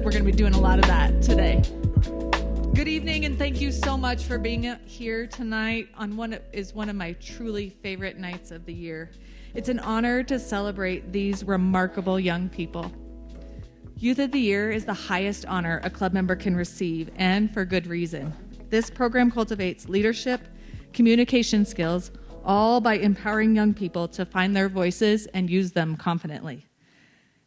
we're going to be doing a lot of that today. Good evening, and thank you so much for being here tonight on one of my truly favorite nights of the year. It's an honor to celebrate these remarkable young people. Youth of the Year is the highest honor a club member can receive, and for good reason. This program cultivates leadership, communication skills, all by empowering young people to find their voices and use them confidently.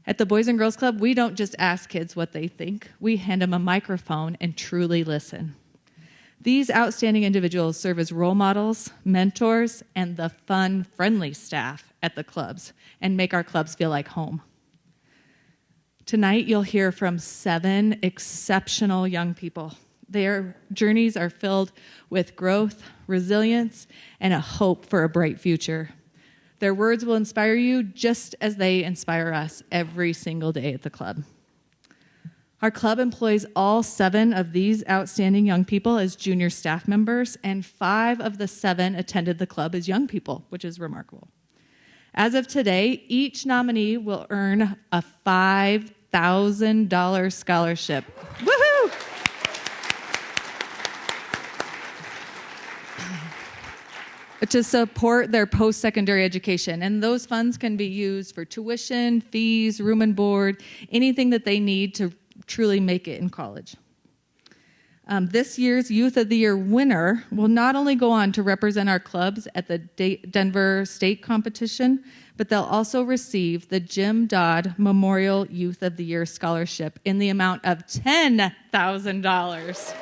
At the Boys and Girls Club, we don't just ask kids what they think. We hand them a microphone and truly listen. These outstanding individuals serve as role models, mentors, and the fun, friendly staff at the clubs and make our clubs feel like home. Tonight, you'll hear from 7 exceptional young people. Their journeys are filled with growth, resilience, and a hope for a bright future. Their words will inspire you just as they inspire us every single day at the club. Our club employs all 7 of these outstanding young people as junior staff members, and 5 of the 7 attended the club as young people, which is remarkable. As of today, each nominee will earn a $5,000 scholarship. Woohoo! To support their post-secondary education. And those funds can be used for tuition, fees, room and board, anything that they need to truly make it in college. This year's Youth of the Year winner will not only go on to represent our clubs at the Denver State competition, but they'll also receive the Jim Dodd Memorial Youth of the Year Scholarship in the amount of $10,000.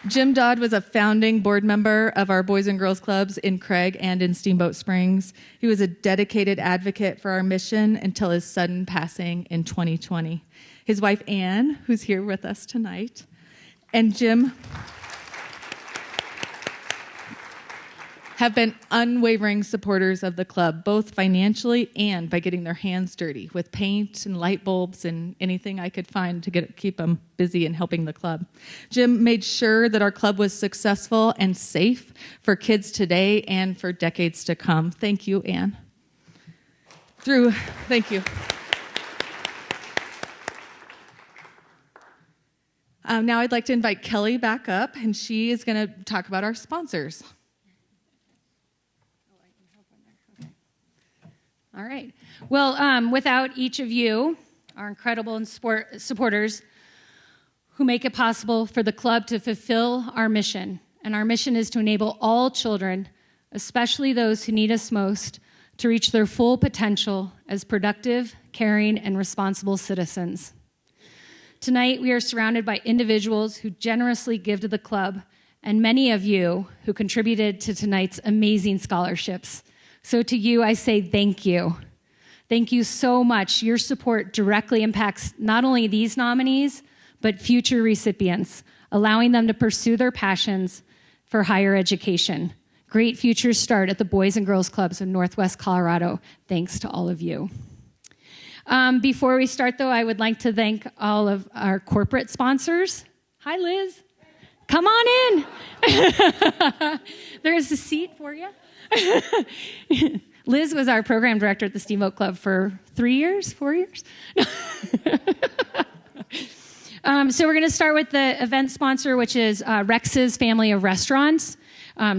Jim Dodd was a founding board member of our Boys and Girls Clubs in Craig and in Steamboat Springs. He was a dedicated advocate for our mission until his sudden passing in 2020. His wife, Ann, who's here with us tonight, and Jim have been unwavering supporters of the club, both financially and by getting their hands dirty with paint and light bulbs and anything I could find to keep them busy and helping the club. Jim made sure that our club was successful and safe for kids today and for decades to come. Thank you, Ann. Thank you. Now I'd like to invite Kelly back up, and she is going to talk about our sponsors. All right. Well, without each of you, our incredible supporters who make it possible for the club to fulfill our mission, and our mission is to enable all children, especially those who need us most, to reach their full potential as productive, caring, and responsible citizens. Tonight, we are surrounded by individuals who generously give to the club, and many of you who contributed to tonight's amazing scholarships. So to you, I say thank you. Thank you so much. Your support directly impacts not only these nominees, but future recipients, allowing them to pursue their passions for higher education. Great futures start at the Boys and Girls Clubs of Northwest Colorado, thanks to all of you. Before we start, though, I would like to thank all of our corporate sponsors. Hi, Liz. Come on in. There's a seat for you. Liz was our program director at the Steamboat Club for 4 years. So we're going to start with the event sponsor, which is Rex's family of restaurants,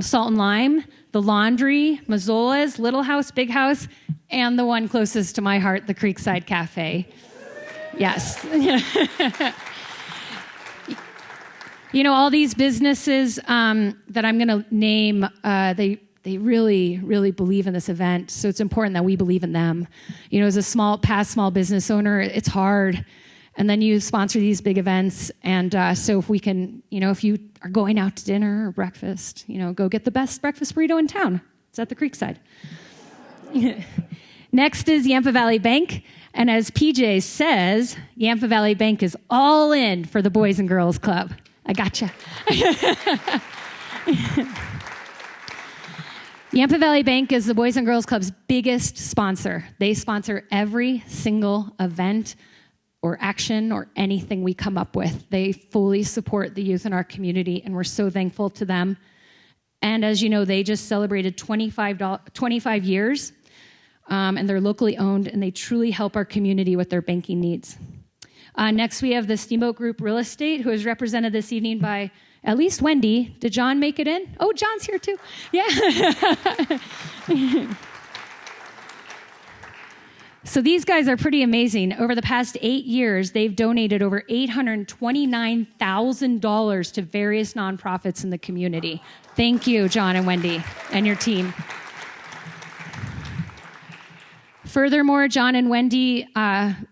Salt and Lime, The Laundry, Mazzola's, Little House, Big House, and the one closest to my heart, the Creekside Cafe. Yes. You know, all these businesses that I'm going to name, they really, really believe in this event. So it's important that we believe in them. You know, as a past small business owner, it's hard. And then you sponsor these big events. And so if we can, you know, if you are going out to dinner or breakfast, you know, go get the best breakfast burrito in town. It's at the Creekside. Next is Yampa Valley Bank. And as PJ says, Yampa Valley Bank is all in for the Boys and Girls Club. I gotcha. Yampa Valley Bank is the Boys and Girls Club's biggest sponsor. They sponsor every single event or action or anything we come up with. They fully support the youth in our community, and we're so thankful to them. And as you know, they just celebrated 25 years and they're locally owned, and they truly help our community with their banking needs. Next, we have the Steamboat Group Real Estate, who is represented this evening by at least Wendy. Did John make it in? Oh, John's here too. Yeah. So these guys are pretty amazing. Over the past 8 years, they've donated over $829,000 to various nonprofits in the community. Thank you, John and Wendy, and your team. Furthermore, John and Wendy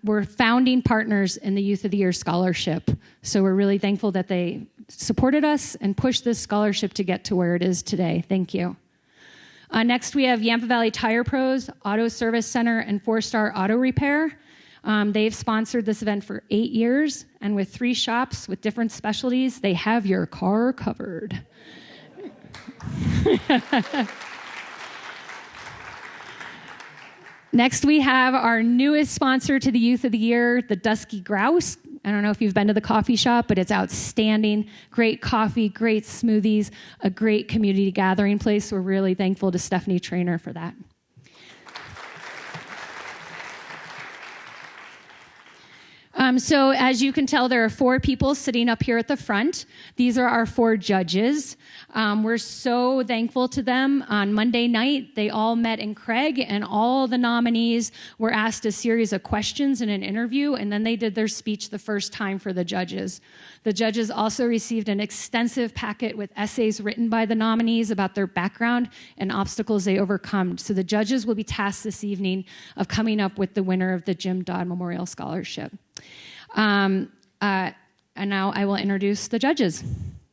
were founding partners in the Youth of the Year Scholarship. So we're really thankful that they supported us and pushed this scholarship to get to where it is today. Thank you. Next, we have Yampa Valley Tire Pros, Auto Service Center, and 4-Star Auto Repair. They've sponsored this event for 8 years, and with 3 shops with different specialties, they have your car covered. Next, we have our newest sponsor to the Youth of the Year, the Dusky Grouse. I don't know if you've been to the coffee shop, but it's outstanding. Great coffee, great smoothies, a great community gathering place. We're really thankful to Stephanie Trainer for that. So as you can tell, there are 4 people sitting up here at the front. These are our 4 judges. We're so thankful to them. On Monday night, they all met in Craig, and all the nominees were asked a series of questions in an interview, and then they did their speech the first time for the judges. The judges also received an extensive packet with essays written by the nominees about their background and obstacles they overcome. So the judges will be tasked this evening of coming up with the winner of the Jim Dodd Memorial Scholarship. And now I will introduce the judges.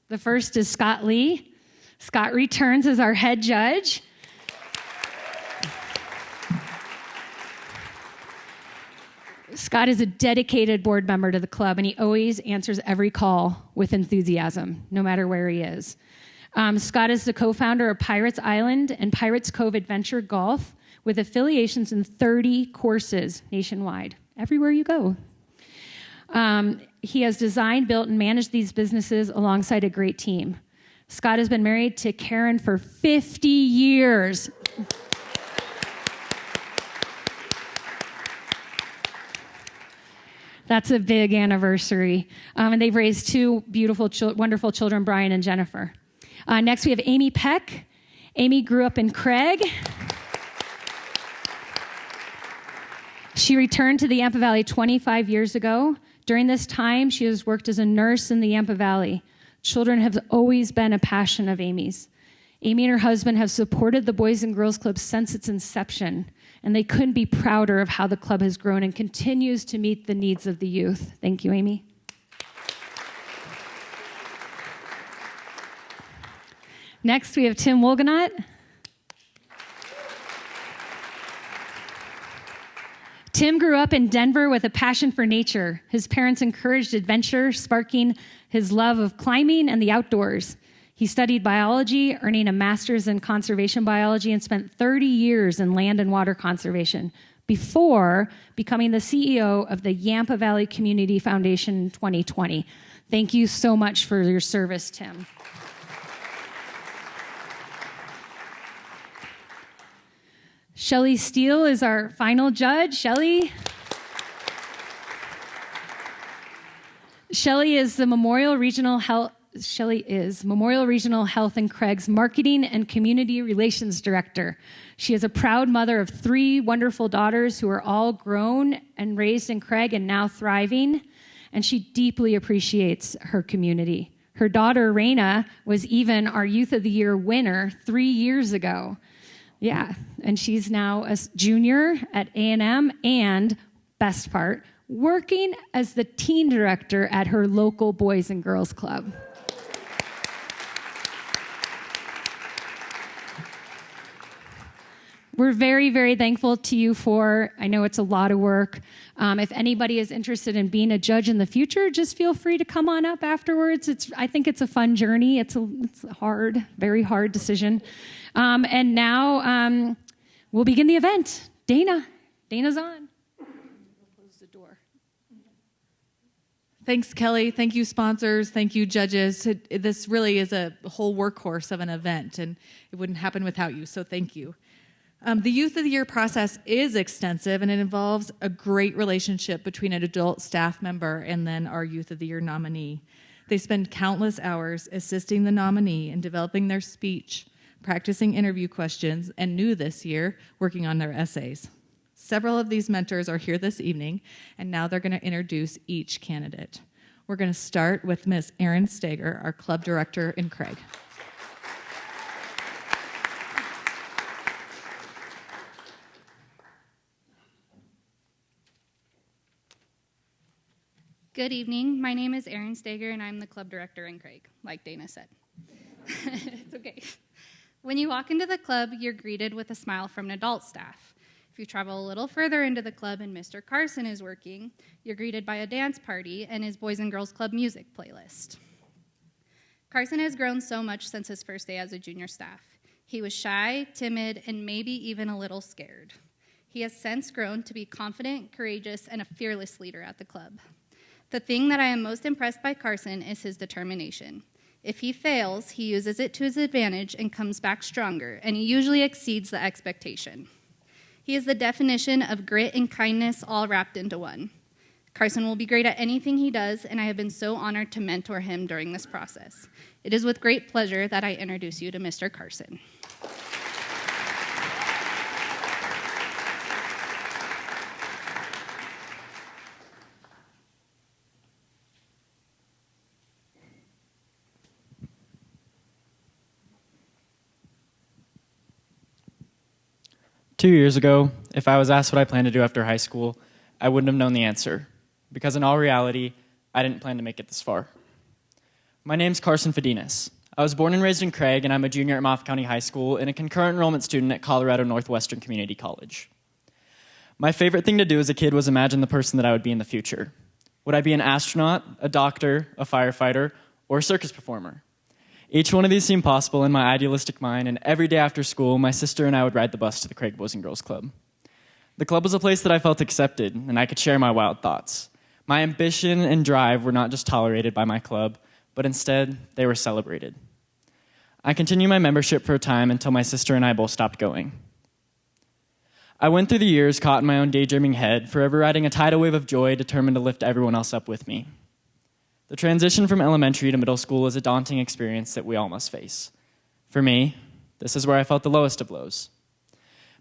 The first is Scott Lee. Scott returns as our head judge. Scott is a dedicated board member to the club, and he always answers every call with enthusiasm, no matter where he is. Scott is the co-founder of Pirates Island and Pirates Cove Adventure Golf, with affiliations in 30 courses nationwide, everywhere you go. He has designed, built, and managed these businesses alongside a great team. Scott has been married to Karen for 50 years. That's a big anniversary. And they've raised 2 beautiful, wonderful children, Brian and Jennifer. Next, we have Amy Peck. Amy grew up in Craig. She returned to the Yampa Valley 25 years ago. During this time, she has worked as a nurse in the Yampa Valley. Children have always been a passion of Amy's. Amy and her husband have supported the Boys and Girls Club since its inception, and they couldn't be prouder of how the club has grown and continues to meet the needs of the youth. Thank you, Amy. Next, we have Tim Wolganot. Tim grew up in Denver with a passion for nature. His parents encouraged adventure, sparking his love of climbing and the outdoors. He studied biology, earning a master's in conservation biology, and spent 30 years in land and water conservation before becoming the CEO of the Yampa Valley Community Foundation in 2020. Thank you so much for your service, Tim. Shelley Steele is our final judge. Shelley is Memorial Regional Health and Craig's Marketing and Community Relations Director. She is a proud mother of 3 wonderful daughters who are all grown and raised in Craig and now thriving, and she deeply appreciates her community. Her daughter, Raina, was even our Youth of the Year winner 3 years ago. Yeah, and she's now a junior at A&M and, best part, working as the teen director at her local Boys and Girls Club. We're very, very thankful to you I know it's a lot of work. If anybody is interested in being a judge in the future, just feel free to come on up afterwards. I think it's a fun journey. It's a hard, very hard decision. And now we'll begin the event. Dana's on. We'll close the door. Thanks, Kelly. Thank you, sponsors. Thank you, judges. This really is a whole workhorse of an event, and it wouldn't happen without you, so thank you. The Youth of the Year process is extensive, and it involves a great relationship between an adult staff member and then our Youth of the Year nominee. They spend countless hours assisting the nominee in developing their speech, practicing interview questions, and new this year, working on their essays. Several of these mentors are here this evening, and now they're going to introduce each candidate. We're going to start with Ms. Erin Stager, our club director in Craig. Good evening. My name is Erin Stager, and I'm the club director in Craig, like Dana said. It's okay. When you walk into the club, you're greeted with a smile from an adult staff. If you travel a little further into the club and Mr. Carson is working, you're greeted by a dance party and his Boys and Girls Club music playlist. Carson has grown so much since his first day as a junior staff. He was shy, timid, and maybe even a little scared. He has since grown to be confident, courageous, and a fearless leader at the club. The thing that I am most impressed by Carson is his determination. If he fails, he uses it to his advantage and comes back stronger, and he usually exceeds the expectation. He is the definition of grit and kindness all wrapped into one. Carson will be great at anything he does, and I have been so honored to mentor him during this process. It is with great pleasure that I introduce you to Mr. Carson. 2 years ago, if I was asked what I planned to do after high school, I wouldn't have known the answer, because in all reality, I didn't plan to make it this far. My name's Carson Fedinas. I was born and raised in Craig, and I'm a junior at Moffett County High School and a concurrent enrollment student at Colorado Northwestern Community College. My favorite thing to do as a kid was imagine the person that I would be in the future. Would I be an astronaut, a doctor, a firefighter, or a circus performer? Each one of these seemed possible in my idealistic mind, and every day after school, my sister and I would ride the bus to the Craig Boys and Girls Club. The club was a place that I felt accepted, and I could share my wild thoughts. My ambition and drive were not just tolerated by my club, but instead, they were celebrated. I continued my membership for a time until my sister and I both stopped going. I went through the years caught in my own daydreaming head, forever riding a tidal wave of joy, determined to lift everyone else up with me. The transition from elementary to middle school is a daunting experience that we all must face. For me, this is where I felt the lowest of lows.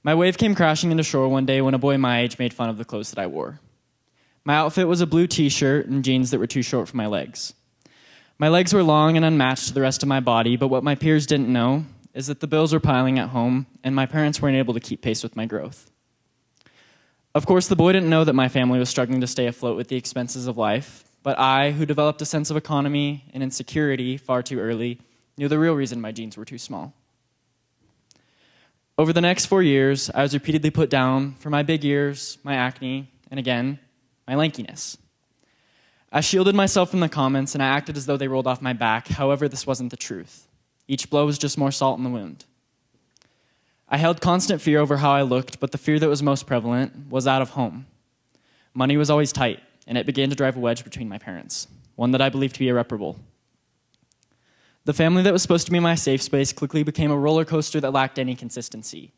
My wave came crashing into shore one day when a boy my age made fun of the clothes that I wore. My outfit was a blue t-shirt and jeans that were too short for my legs. My legs were long and unmatched to the rest of my body, but what my peers didn't know is that the bills were piling at home and my parents weren't able to keep pace with my growth. Of course, the boy didn't know that my family was struggling to stay afloat with the expenses of life, but I, who developed a sense of economy and insecurity far too early, knew the real reason my jeans were too small. Over the next 4 years, I was repeatedly put down for my big ears, my acne, and again, my lankiness. I shielded myself from the comments, and I acted as though they rolled off my back. However, this wasn't the truth. Each blow was just more salt in the wound. I held constant fear over how I looked, but the fear that was most prevalent was out of home. Money was always tight, and it began to drive a wedge between my parents, one that I believed to be irreparable. The family that was supposed to be my safe space quickly became a roller coaster that lacked any consistency.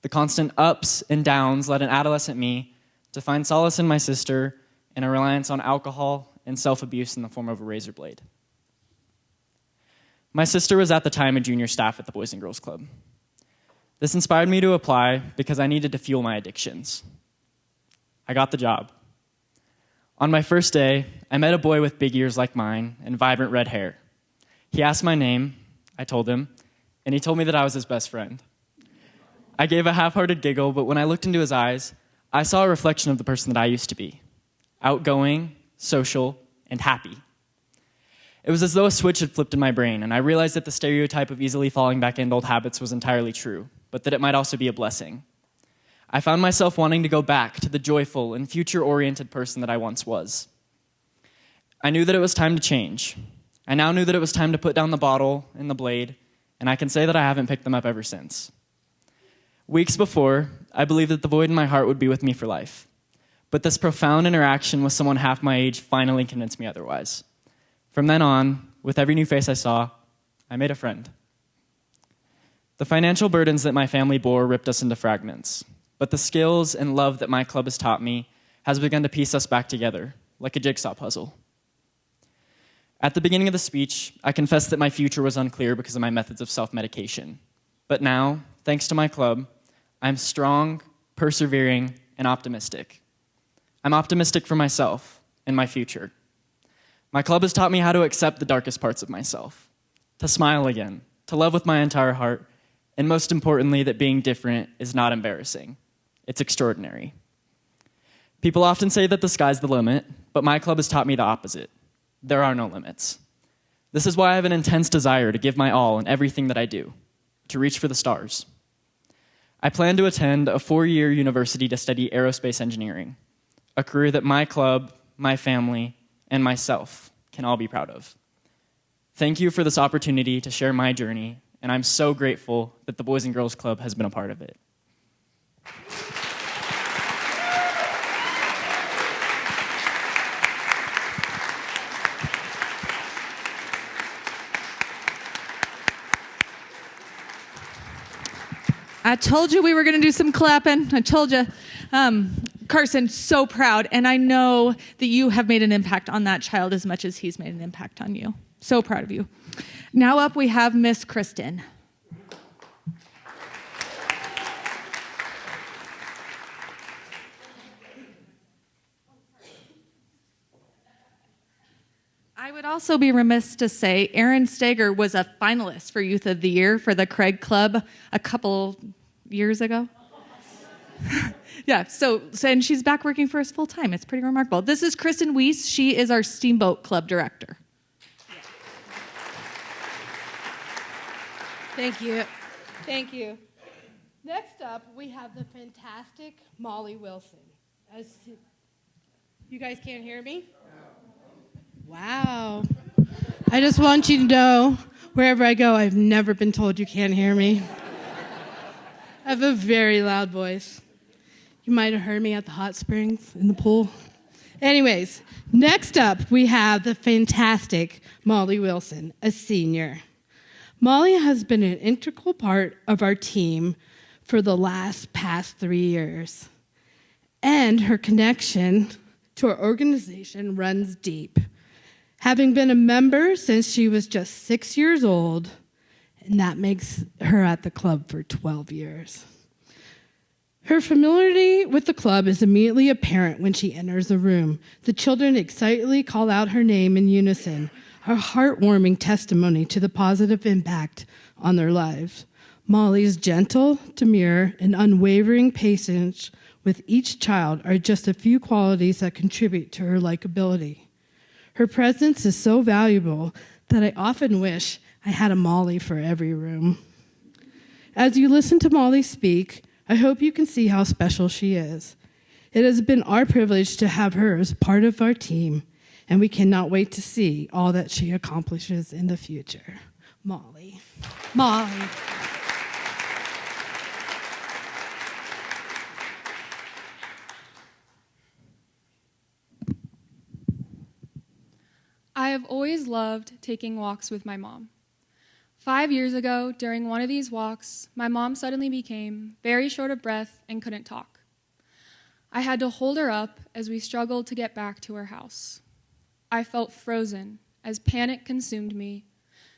The constant ups and downs led an adolescent me to find solace in my sister and a reliance on alcohol and self-abuse in the form of a razor blade. My sister was at the time a junior staff at the Boys and Girls Club. This inspired me to apply because I needed to fuel my addictions. I got the job. On my first day, I met a boy with big ears like mine and vibrant red hair. He asked my name, I told him, and he told me that I was his best friend. I gave a half-hearted giggle, but when I looked into his eyes, I saw a reflection of the person that I used to be. Outgoing, social, and happy. It was as though a switch had flipped in my brain, and I realized that the stereotype of easily falling back into old habits was entirely true, but that it might also be a blessing. I found myself wanting to go back to the joyful and future-oriented person that I once was. I knew that it was time to change. I now knew that it was time to put down the bottle and the blade, and I can say that I haven't picked them up ever since. Weeks before, I believed that the void in my heart would be with me for life. But this profound interaction with someone half my age finally convinced me otherwise. From then on, with every new face I saw, I made a friend. The financial burdens that my family bore ripped us into fragments, but the skills and love that my club has taught me has begun to piece us back together, like a jigsaw puzzle. At the beginning of the speech, I confessed that my future was unclear because of my methods of self-medication. But now, thanks to my club, I'm strong, persevering, and optimistic. I'm optimistic for myself and my future. My club has taught me how to accept the darkest parts of myself, to smile again, to love with my entire heart, and most importantly, that being different is not embarrassing. It's extraordinary. People often say that the sky's the limit, but my club has taught me the opposite. There are no limits. This is why I have an intense desire to give my all in everything that I do, to reach for the stars. I plan to attend a 4-year university to study aerospace engineering, a career that my club, my family, and myself can all be proud of. Thank you for this opportunity to share my journey, and I'm so grateful that the Boys and Girls Club has been a part of it. I told you we were going to do some clapping. I told you. Carson, so proud. And I know that you have made an impact on that child as much as he's made an impact on you. So proud of you. Now up we have Miss Kristen. I would also be remiss to say Erin Steger was a finalist for Youth of the Year for the Craig Club a couple years ago. Yeah, and she's back working for us full time. It's pretty remarkable. This is Kristen Weiss. She is our Steamboat Club director. Thank you. Thank you. Next up, we have the fantastic Molly Wilson. You guys can't hear me? Wow. I just want you to know, wherever I go, I've never been told you can't hear me. I have a very loud voice. You might have heard me at the hot springs in the pool. Anyways, next up, we have the fantastic Molly Wilson, a senior. Molly has been an integral part of our team for the past 3 years. And her connection to our organization runs deep. Having been a member since she was just 6 years old, and that makes her at the club for 12 years. Her familiarity with the club is immediately apparent when she enters the room. The children excitedly call out her name in unison, a heartwarming testimony to the positive impact on their lives. Molly's gentle, demure, and unwavering patience with each child are just a few qualities that contribute to her likability. Her presence is so valuable that I often wish I had a Molly for every room. As you listen to Molly speak, I hope you can see how special she is. It has been our privilege to have her as part of our team, and we cannot wait to see all that she accomplishes in the future. Molly. Molly. I have always loved taking walks with my mom. 5 years ago, during one of these walks, my mom suddenly became very short of breath and couldn't talk. I had to hold her up as we struggled to get back to her house. I felt frozen as panic consumed me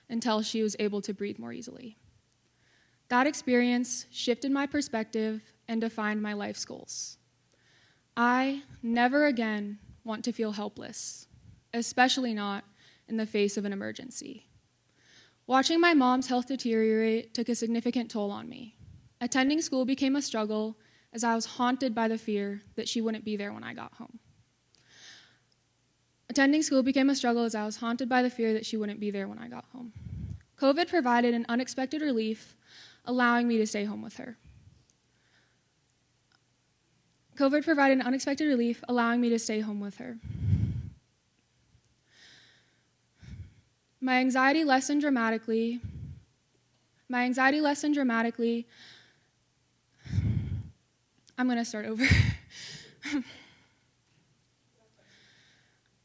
until she was able to breathe more easily. That experience shifted my perspective and defined my life's goals. I never again want to feel helpless, especially not in the face of an emergency. Watching my mom's health deteriorate took a significant toll on me. Attending school became a struggle as I was haunted by the fear that she wouldn't be there when I got home. COVID provided an unexpected relief, allowing me to stay home with her. My anxiety lessened dramatically. I'm going to start over.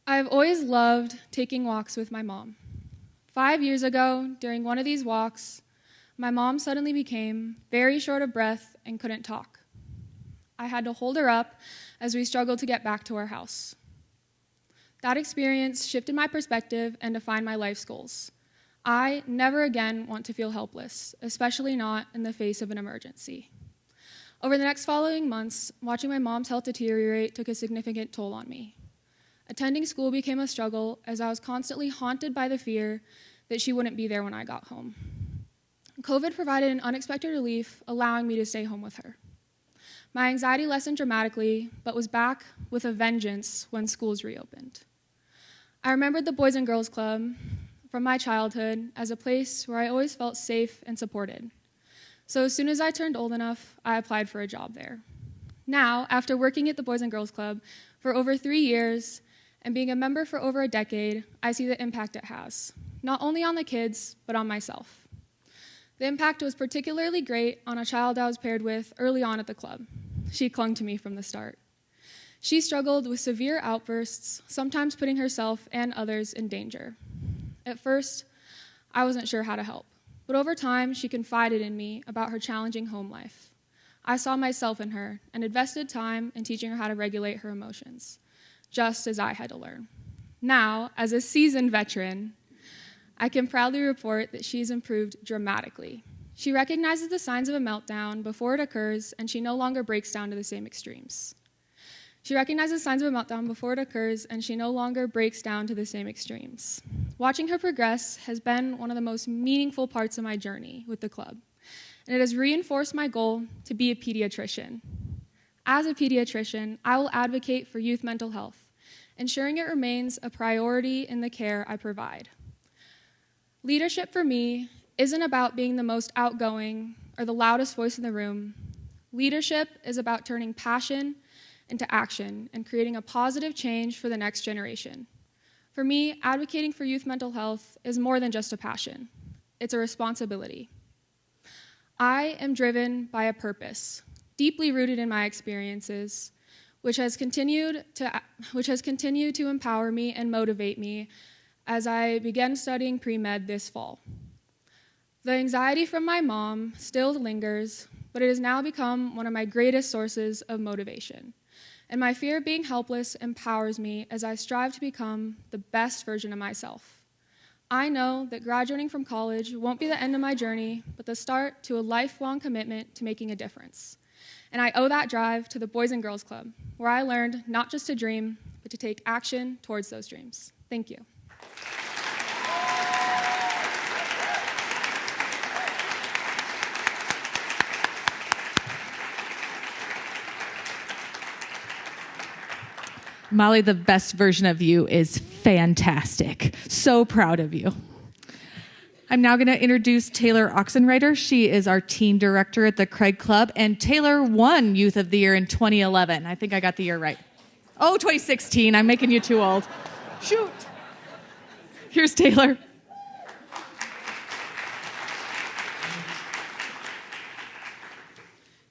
I've always loved taking walks with my mom. 5 years ago, during one of these walks, my mom suddenly became very short of breath and couldn't talk. I had to hold her up as we struggled to get back to our house. That experience shifted my perspective and defined my life's goals. I never again want to feel helpless, especially not in the face of an emergency. Over the next following months, watching my mom's health deteriorate took a significant toll on me. Attending school became a struggle as I was constantly haunted by the fear that she wouldn't be there when I got home. COVID provided an unexpected relief, allowing me to stay home with her. My anxiety lessened dramatically, but was back with a vengeance when schools reopened. I remembered the Boys and Girls Club from my childhood as a place where I always felt safe and supported. So as soon as I turned old enough, I applied for a job there. Now, after working at the Boys and Girls Club for over 3 years and being a member for over a decade, I see the impact it has, not only on the kids, but on myself. The impact was particularly great on a child I was paired with early on at the club. She clung to me from the start. She struggled with severe outbursts, sometimes putting herself and others in danger. At first, I wasn't sure how to help, but over time, she confided in me about her challenging home life. I saw myself in her and invested time in teaching her how to regulate her emotions, just as I had to learn. Now, as a seasoned veteran, I can proudly report that she's improved dramatically. She recognizes the signs of a meltdown before it occurs, and she no longer breaks down to the same extremes. Watching her progress has been one of the most meaningful parts of my journey with the club, and it has reinforced my goal to be a pediatrician. As a pediatrician, I will advocate for youth mental health, ensuring it remains a priority in the care I provide. Leadership for me isn't about being the most outgoing or the loudest voice in the room. Leadership is about turning passion into action and creating a positive change for the next generation. For me, advocating for youth mental health is more than just a passion. It's a responsibility. I am driven by a purpose, deeply rooted in my experiences, which has continued to empower me and motivate me as I began studying pre-med this fall. The anxiety from my mom still lingers, but it has now become one of my greatest sources of motivation. And my fear of being helpless empowers me as I strive to become the best version of myself. I know that graduating from college won't be the end of my journey, but the start to a lifelong commitment to making a difference. And I owe that drive to the Boys and Girls Club, where I learned not just to dream, but to take action towards those dreams. Thank you. Molly, the best version of you is fantastic. So proud of you. I'm now going to introduce Taylor Oxenreiter. She is our teen director at the Craig Club, and Taylor won Youth of the Year in 2011. I think I got the year right. Oh, 2016. I'm making you too old. Shoot. Here's Taylor.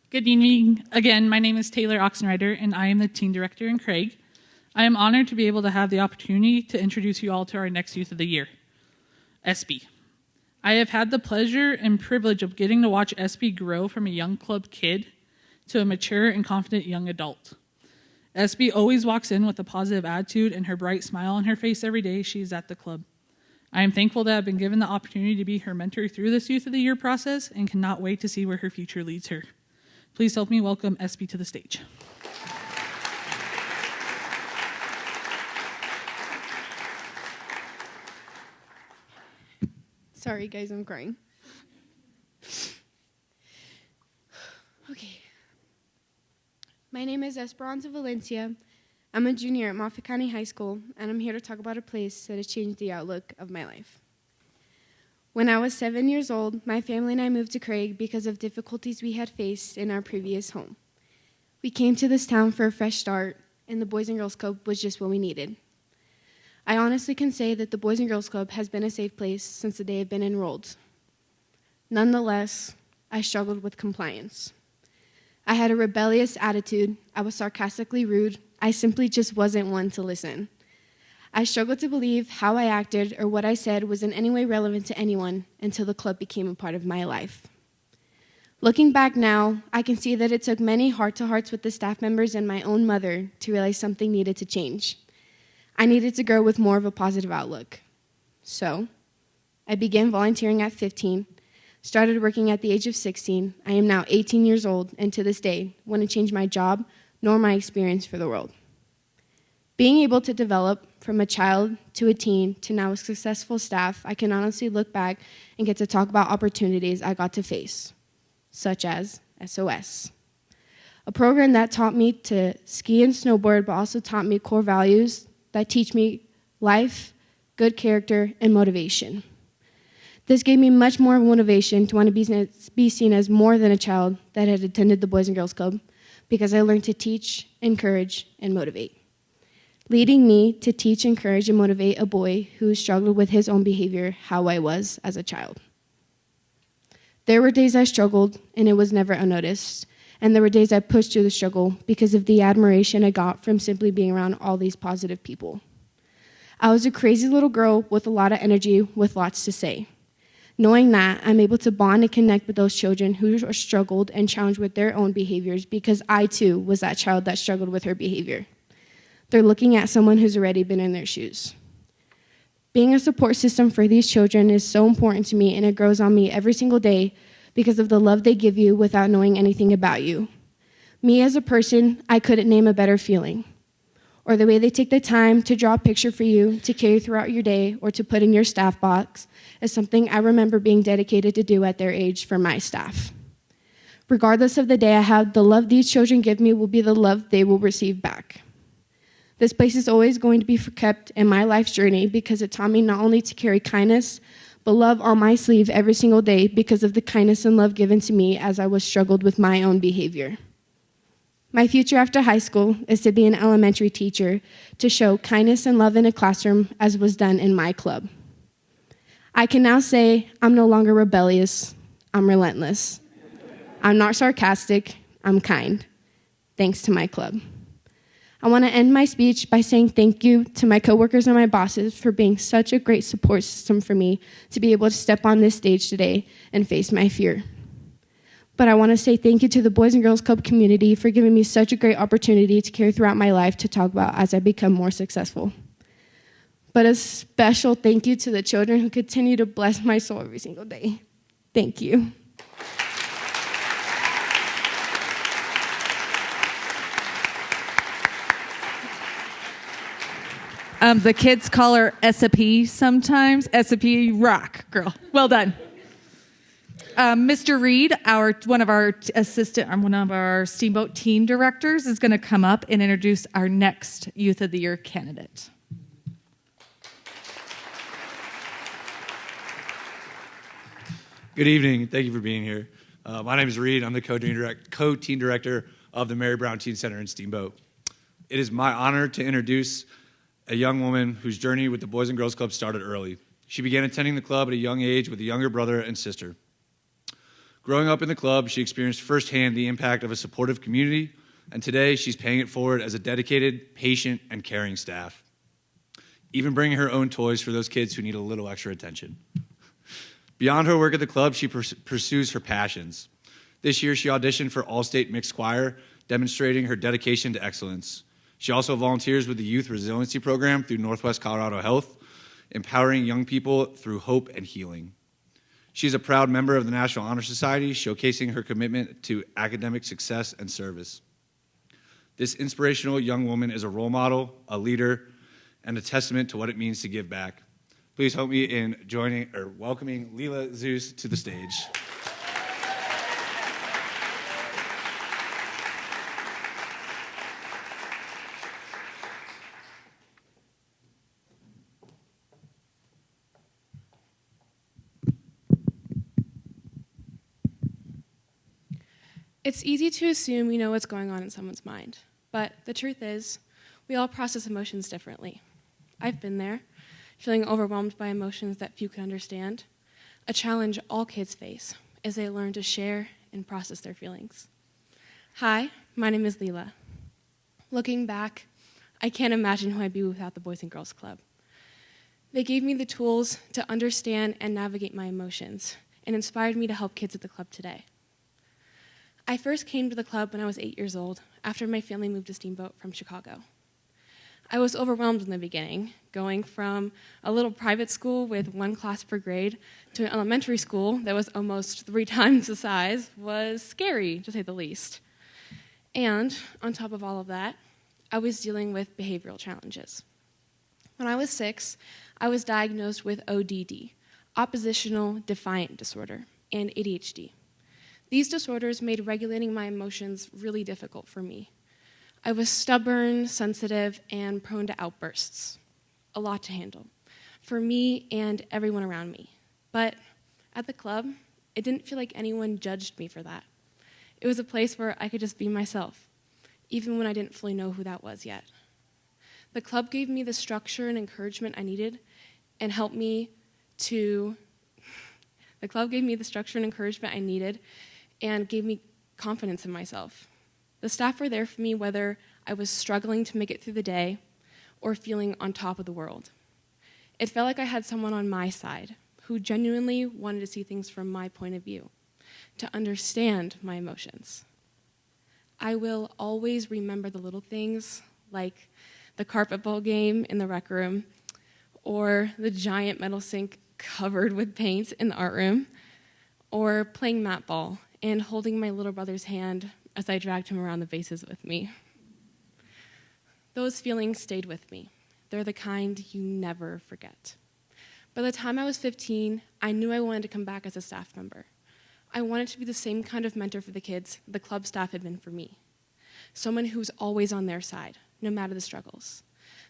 Good evening. Again, my name is Taylor Oxenreiter, and I am the teen director in Craig. I am honored to be able to have the opportunity to introduce you all to our next Youth of the Year, SB. I have had the pleasure and privilege of getting to watch SB grow from a young club kid to a mature and confident young adult. SB always walks in with a positive attitude and her bright smile on her face every day she is at the club. I am thankful to have been given the opportunity to be her mentor through this Youth of the Year process and cannot wait to see where her future leads her. Please help me welcome SB to the stage. Sorry, guys, I'm crying. Okay. My name is Esperanza Valencia. I'm a junior at Moffat County High School, and I'm here to talk about a place that has changed the outlook of my life. When I was 7 years old, my family and I moved to Craig because of difficulties we had faced in our previous home. We came to this town for a fresh start, and the Boys and Girls Club was just what we needed. I honestly can say that the Boys and Girls Club has been a safe place since the day I've been enrolled. Nonetheless, I struggled with compliance. I had a rebellious attitude. I was sarcastically rude. I simply just wasn't one to listen. I struggled to believe how I acted or what I said was in any way relevant to anyone until the club became a part of my life. Looking back now, I can see that it took many heart-to-hearts with the staff members and my own mother to realize something needed to change. I needed to grow with more of a positive outlook. So, I began volunteering at 15, started working at the age of 16. I am now 18 years old, and to this day, wouldn't change my job nor my experience for the world. Being able to develop from a child to a teen to now a successful staff, I can honestly look back and get to talk about opportunities I got to face, such as SOS, a program that taught me to ski and snowboard, but also taught me core values that teach me life, good character, and motivation. This gave me much more motivation to want to be seen as more than a child that had attended the Boys and Girls Club, because I learned to teach, encourage, and motivate, leading me to teach, encourage, and motivate a boy who struggled with his own behavior how I was as a child. There were days I struggled, and it was never unnoticed, and there were days I pushed through the struggle because of the admiration I got from simply being around all these positive people. I was a crazy little girl with a lot of energy, with lots to say. Knowing that, I'm able to bond and connect with those children who are struggled and challenged with their own behaviors, because I, too, was that child that struggled with her behavior. They're looking at someone who's already been in their shoes. Being a support system for these children is so important to me, and it grows on me every single day because of the love they give you without knowing anything about you. Me as a person, I couldn't name a better feeling. Or the way they take the time to draw a picture for you to carry throughout your day or to put in your staff box is something I remember being dedicated to do at their age for my staff. Regardless of the day I have, the love these children give me will be the love they will receive back. This place is always going to be kept in my life's journey because it taught me not only to carry kindness, but love on my sleeve every single day because of the kindness and love given to me as I was struggled with my own behavior. My future after high school is to be an elementary teacher to show kindness and love in a classroom as was done in my club. I can now say I'm no longer rebellious, I'm relentless. I'm not sarcastic, I'm kind, thanks to my club. I want to end my speech by saying thank you to my coworkers and my bosses for being such a great support system for me to be able to step on this stage today and face my fear. But I want to say thank you to the Boys and Girls Club community for giving me such a great opportunity to carry throughout my life to talk about as I become more successful. But a special thank you to the children who continue to bless my soul every single day. Thank you. The kids call her SAP sometimes. SAP rock, girl. Well done. Mr. Reed, one of our Steamboat teen directors, is going to come up and introduce our next Youth of the Year candidate. Good evening. Thank you for being here. My name is Reed. I'm the co-teen director of the Mary Brown Teen Center in Steamboat. It is my honor to introduce a young woman whose journey with the Boys and Girls Club started early. She began attending the club at a young age with a younger brother and sister. Growing up in the club, she experienced firsthand the impact of a supportive community, and today she's paying it forward as a dedicated, patient, and caring staff, even bringing her own toys for those kids who need a little extra attention. Beyond her work at the club, she pursues her passions. This year, she auditioned for All-State Mixed Choir, demonstrating her dedication to excellence. She also volunteers with the Youth Resiliency Program through Northwest Colorado Health, empowering young people through hope and healing. She's a proud member of the National Honor Society, showcasing her commitment to academic success and service. This inspirational young woman is a role model, a leader, and a testament to what it means to give back. Please help me in welcoming Leela Zeus to the stage. It's easy to assume we know what's going on in someone's mind, but the truth is, we all process emotions differently. I've been there, feeling overwhelmed by emotions that few can understand. A challenge all kids face as they learn to share and process their feelings. Hi, my name is Leela. Looking back, I can't imagine who I'd be without the Boys and Girls Club. They gave me the tools to understand and navigate my emotions and inspired me to help kids at the club today. I first came to the club when I was 8 years old after my family moved to Steamboat from Chicago. I was overwhelmed in the beginning, going from a little private school with 1 class per grade to an elementary school that was almost 3 times the size was scary, to say the least. And on top of all of that, I was dealing with behavioral challenges. When I was 6, I was diagnosed with ODD, oppositional defiant disorder, and ADHD. These disorders made regulating my emotions really difficult for me. I was stubborn, sensitive, and prone to outbursts. A lot to handle for me and everyone around me. But at the club, it didn't feel like anyone judged me for that. It was a place where I could just be myself, even when I didn't fully know who that was yet. The club gave me the structure and encouragement I needed and helped me to... The club gave me the structure and encouragement I needed and gave me confidence in myself. The staff were there for me whether I was struggling to make it through the day or feeling on top of the world. It felt like I had someone on my side who genuinely wanted to see things from my point of view, to understand my emotions. I will always remember the little things like the carpet ball game in the rec room or the giant metal sink covered with paint in the art room or playing mat ball and holding my little brother's hand as I dragged him around the bases with me. Those feelings stayed with me. They're the kind you never forget. By the time I was 15, I knew I wanted to come back as a staff member. I wanted to be the same kind of mentor for the kids the club staff had been for me. Someone who's always on their side, no matter the struggles.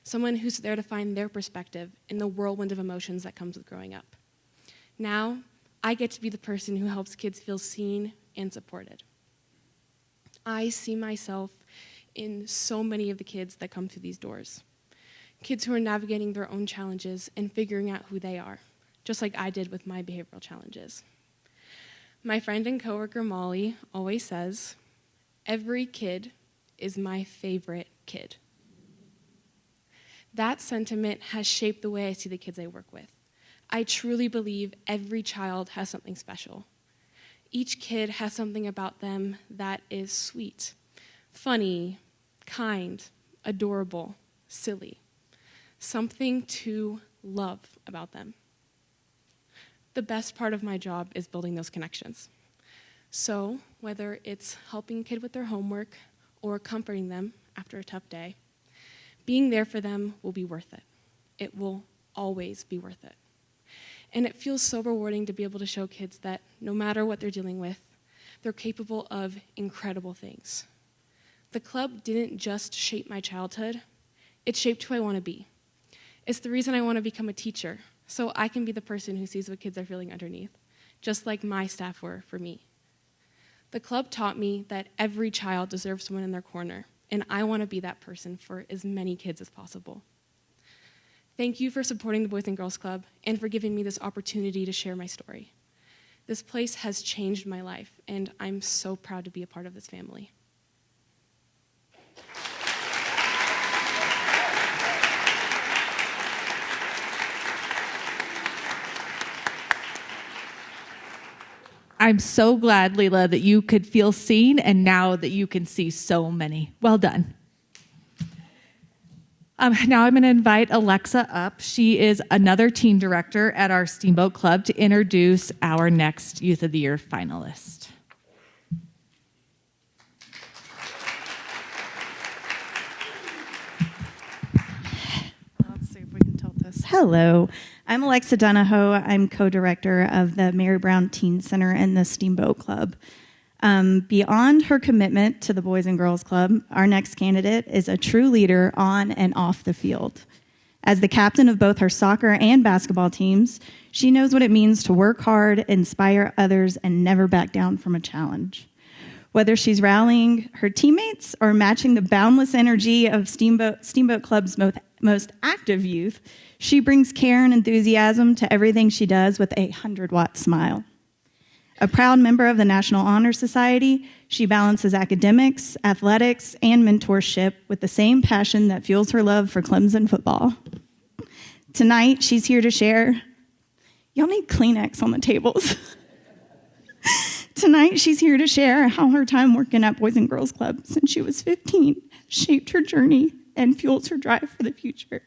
Someone who's there to find their perspective in the whirlwind of emotions that comes with growing up. Now, I get to be the person who helps kids feel seen and supported. I see myself in so many of the kids that come through these doors. Kids who are navigating their own challenges and figuring out who they are, just like I did with my behavioral challenges. My friend and coworker Molly always says, "Every kid is my favorite kid." That sentiment has shaped the way I see the kids I work with. I truly believe every child has something special. Each kid has something about them that is sweet, funny, kind, adorable, silly. Something to love about them. The best part of my job is building those connections. So whether it's helping a kid with their homework or comforting them after a tough day, being there for them will be worth it. It will always be worth it. And it feels so rewarding to be able to show kids that no matter what they're dealing with, they're capable of incredible things. The club didn't just shape my childhood, it shaped who I want to be. It's the reason I want to become a teacher, so I can be the person who sees what kids are feeling underneath, just like my staff were for me. The club taught me that every child deserves someone in their corner, and I want to be that person for as many kids as possible. Thank you for supporting the Boys and Girls Club and for giving me this opportunity to share my story. This place has changed my life, and I'm so proud to be a part of this family. I'm so glad, Layla, that you could feel seen and now that you can see so many. Well done. Now I'm going to invite Alexa up. She is another teen director at our Steamboat Club to introduce our next Youth of the Year finalist. Let's see if we can tilt this. Hello, I'm Alexa Donahoe. I'm co-director of the Mary Brown Teen Center and the Steamboat Club. Beyond her commitment to the Boys and Girls Club, our next candidate is a true leader on and off the field. As the captain of both her soccer and basketball teams, she knows what it means to work hard, inspire others, and never back down from a challenge. Whether she's rallying her teammates or matching the boundless energy of Steamboat Club's most active youth, she brings care and enthusiasm to everything she does with a 100-watt smile. A proud member of the National Honor Society, She balances academics, athletics, and mentorship with the same passion that fuels her love for Clemson football. Tonight, she's here to share. Y'all need Kleenex on the tables. Tonight, she's here to share how her time working at Boys and Girls Club since she was 15 shaped her journey and fuels her drive for the future.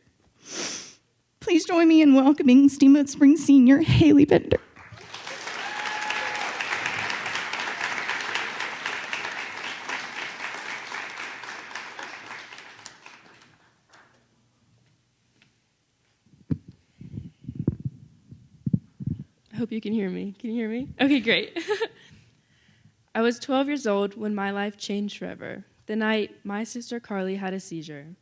Please join me in welcoming Steamboat Springs senior Haley Bender. I hope you can hear me. Can you hear me? Okay, great. I was 12 years old when my life changed forever, the night my sister Carly had a seizure.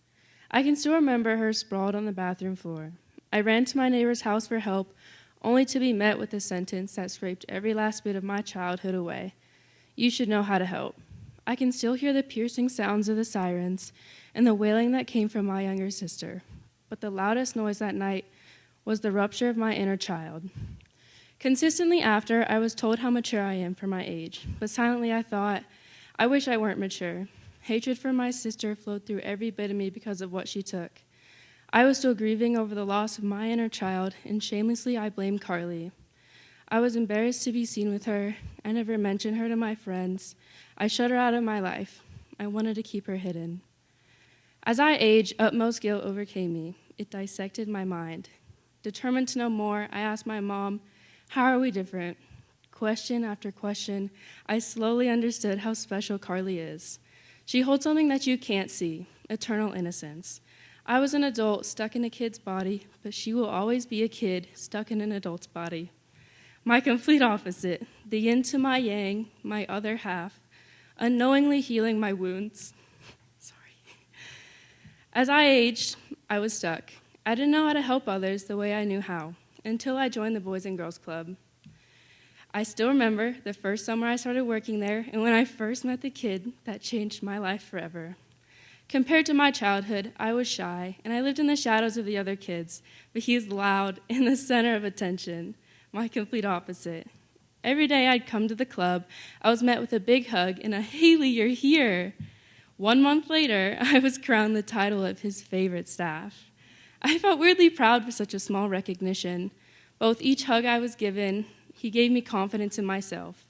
I can still remember her sprawled on the bathroom floor. I ran to my neighbor's house for help, only to be met with a sentence that scraped every last bit of my childhood away. You should know how to help. I can still hear the piercing sounds of the sirens and the wailing that came from my younger sister, but the loudest noise that night was the rupture of my inner child. Consistently after, I was told how mature I am for my age, but silently I thought, I wish I weren't mature. Hatred for my sister flowed through every bit of me because of what she took. I was still grieving over the loss of my inner child, and shamelessly I blamed Carly. I was embarrassed to be seen with her. I never mentioned her to my friends. I shut her out of my life. I wanted to keep her hidden. As I aged, utmost guilt overcame me. It dissected my mind. Determined to know more, I asked my mom, how are we different? Question after question, I slowly understood how special Carly is. She holds something that you can't see, eternal innocence. I was an adult stuck in a kid's body, but she will always be a kid stuck in an adult's body. My complete opposite, the yin to my yang, my other half, unknowingly healing my wounds. Sorry. As I aged, I was stuck. I didn't know how to help others the way I knew how, until I joined the Boys and Girls Club. I still remember the first summer I started working there, and when I first met the kid that changed my life forever. Compared to my childhood, I was shy, and I lived in the shadows of the other kids, but he is loud and the center of attention, my complete opposite. Every day I'd come to the club, I was met with a big hug and a Haley, you're here. 1 month later, I was crowned the title of his favorite staff. I felt weirdly proud for such a small recognition. Both each hug I was given, he gave me confidence in myself.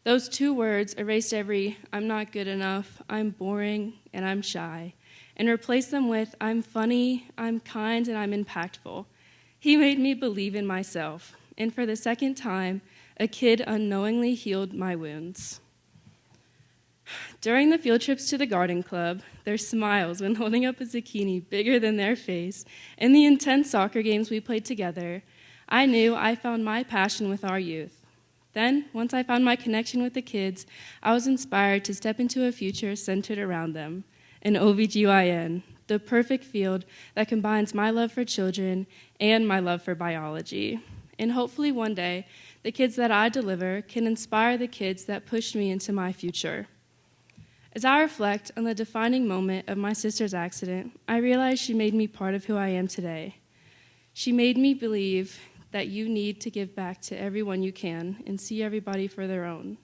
Those 2 words erased every I'm not good enough, I'm boring, and I'm shy, and replaced them with I'm funny, I'm kind, and I'm impactful. He made me believe in myself, and for the second time, a kid unknowingly healed my wounds. During the field trips to the garden club, their smiles when holding up a zucchini bigger than their face, and the intense soccer games we played together, I knew I found my passion with our youth. Then, once I found my connection with the kids, I was inspired to step into a future centered around them, an OBGYN, the perfect field that combines my love for children and my love for biology. And hopefully one day, the kids that I deliver can inspire the kids that pushed me into my future. As I reflect on the defining moment of my sister's accident, I realize she made me part of who I am today. She made me believe that you need to give back to everyone you can and see everybody for their own.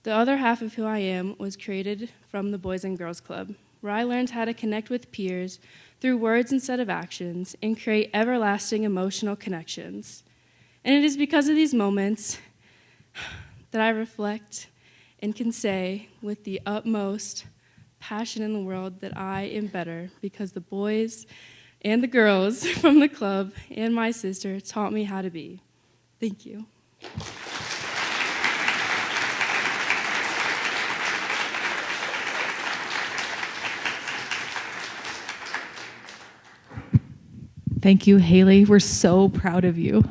The other half of who I am was created from the Boys and Girls Club, where I learned how to connect with peers through words instead of actions and create everlasting emotional connections. And it is because of these moments that I reflect and can say with the utmost passion in the world that I am better because the boys and the girls from the club and my sister taught me how to be. Thank you. Thank you, Haley. We're so proud of you.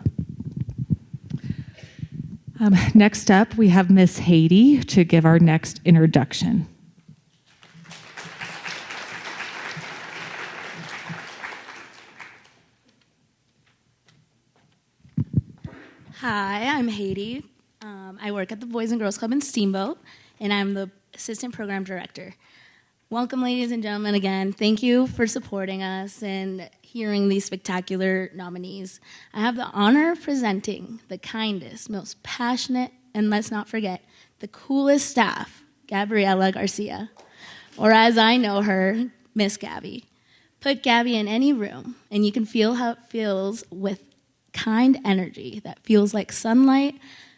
Next up, we have Miss Haiti to give our next introduction. Hi, I'm Haiti. I work at the Boys and Girls Club in Steamboat, and I'm the assistant program director. Welcome, ladies and gentlemen, again. Thank you for supporting us and hearing these spectacular nominees. I have the honor of presenting the kindest, most passionate, and let's not forget, the coolest staff Gabriela Garcia, or as I know her, Miss Gabby. Put Gabby in any room, and you can feel how it feels with kind energy that feels like sunlight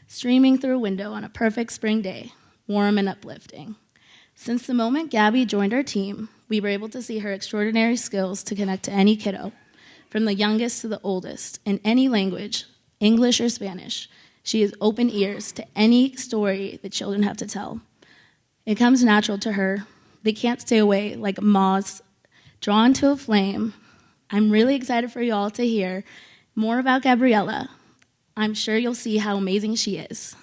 streaming through a window on a perfect spring day, warm and uplifting. Since the moment Gabby joined our team, we were able to see her extraordinary skills to connect to any kiddo, from the youngest to the oldest, in any language, English or Spanish. She has open ears to any story that children have to tell. It comes natural to her. They can't stay away like moths drawn to a flame. I'm really excited for you all to hear more about Gabriela. I'm sure you'll see how amazing she is.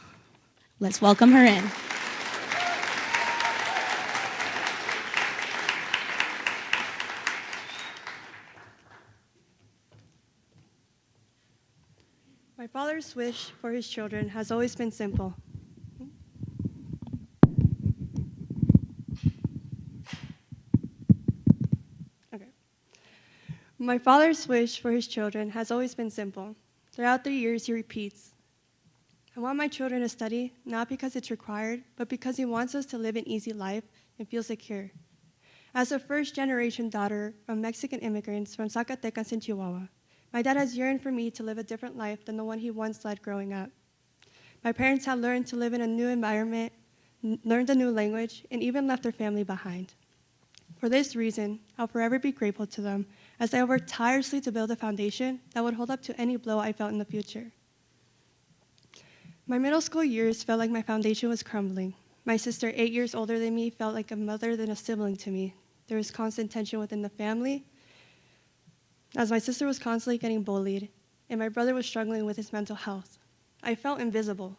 Let's welcome her in. My father's wish for his children has always been simple. Okay. My father's wish for his children has always been simple. Throughout the years, he repeats, I want my children to study, not because it's required, but because he wants us to live an easy life and feel secure. As a first-generation daughter of Mexican immigrants from Zacatecas and Chihuahua, my dad has yearned for me to live a different life than the one he once led growing up. My parents had learned to live in a new environment, learned a new language, and even left their family behind. For this reason, I'll forever be grateful to them as I worked tirelessly to build a foundation that would hold up to any blow I felt in the future. My middle school years felt like my foundation was crumbling. My sister, 8 years older than me, felt like a mother than a sibling to me. There was constant tension within the family, as my sister was constantly getting bullied, and my brother was struggling with his mental health. I felt invisible.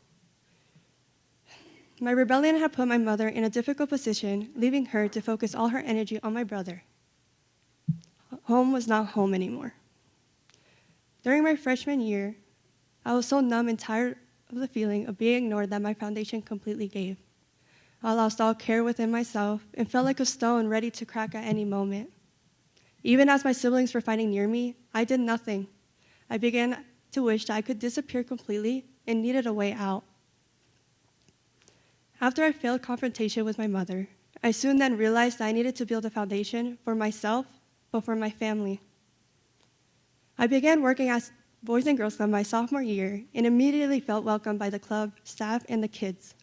My rebellion had put my mother in a difficult position, leaving her to focus all her energy on my brother. Home was not home anymore. During my freshman year, I was so numb and tired of the feeling of being ignored that my foundation completely gave. I lost all care within myself and felt like a stone ready to crack at any moment. Even as my siblings were fighting near me, I did nothing. I began to wish that I could disappear completely and needed a way out. After I failed confrontation with my mother, I soon then realized that I needed to build a foundation for myself, but for my family. I began working at Boys and Girls Club my sophomore year and immediately felt welcomed by the club, staff, and the kids.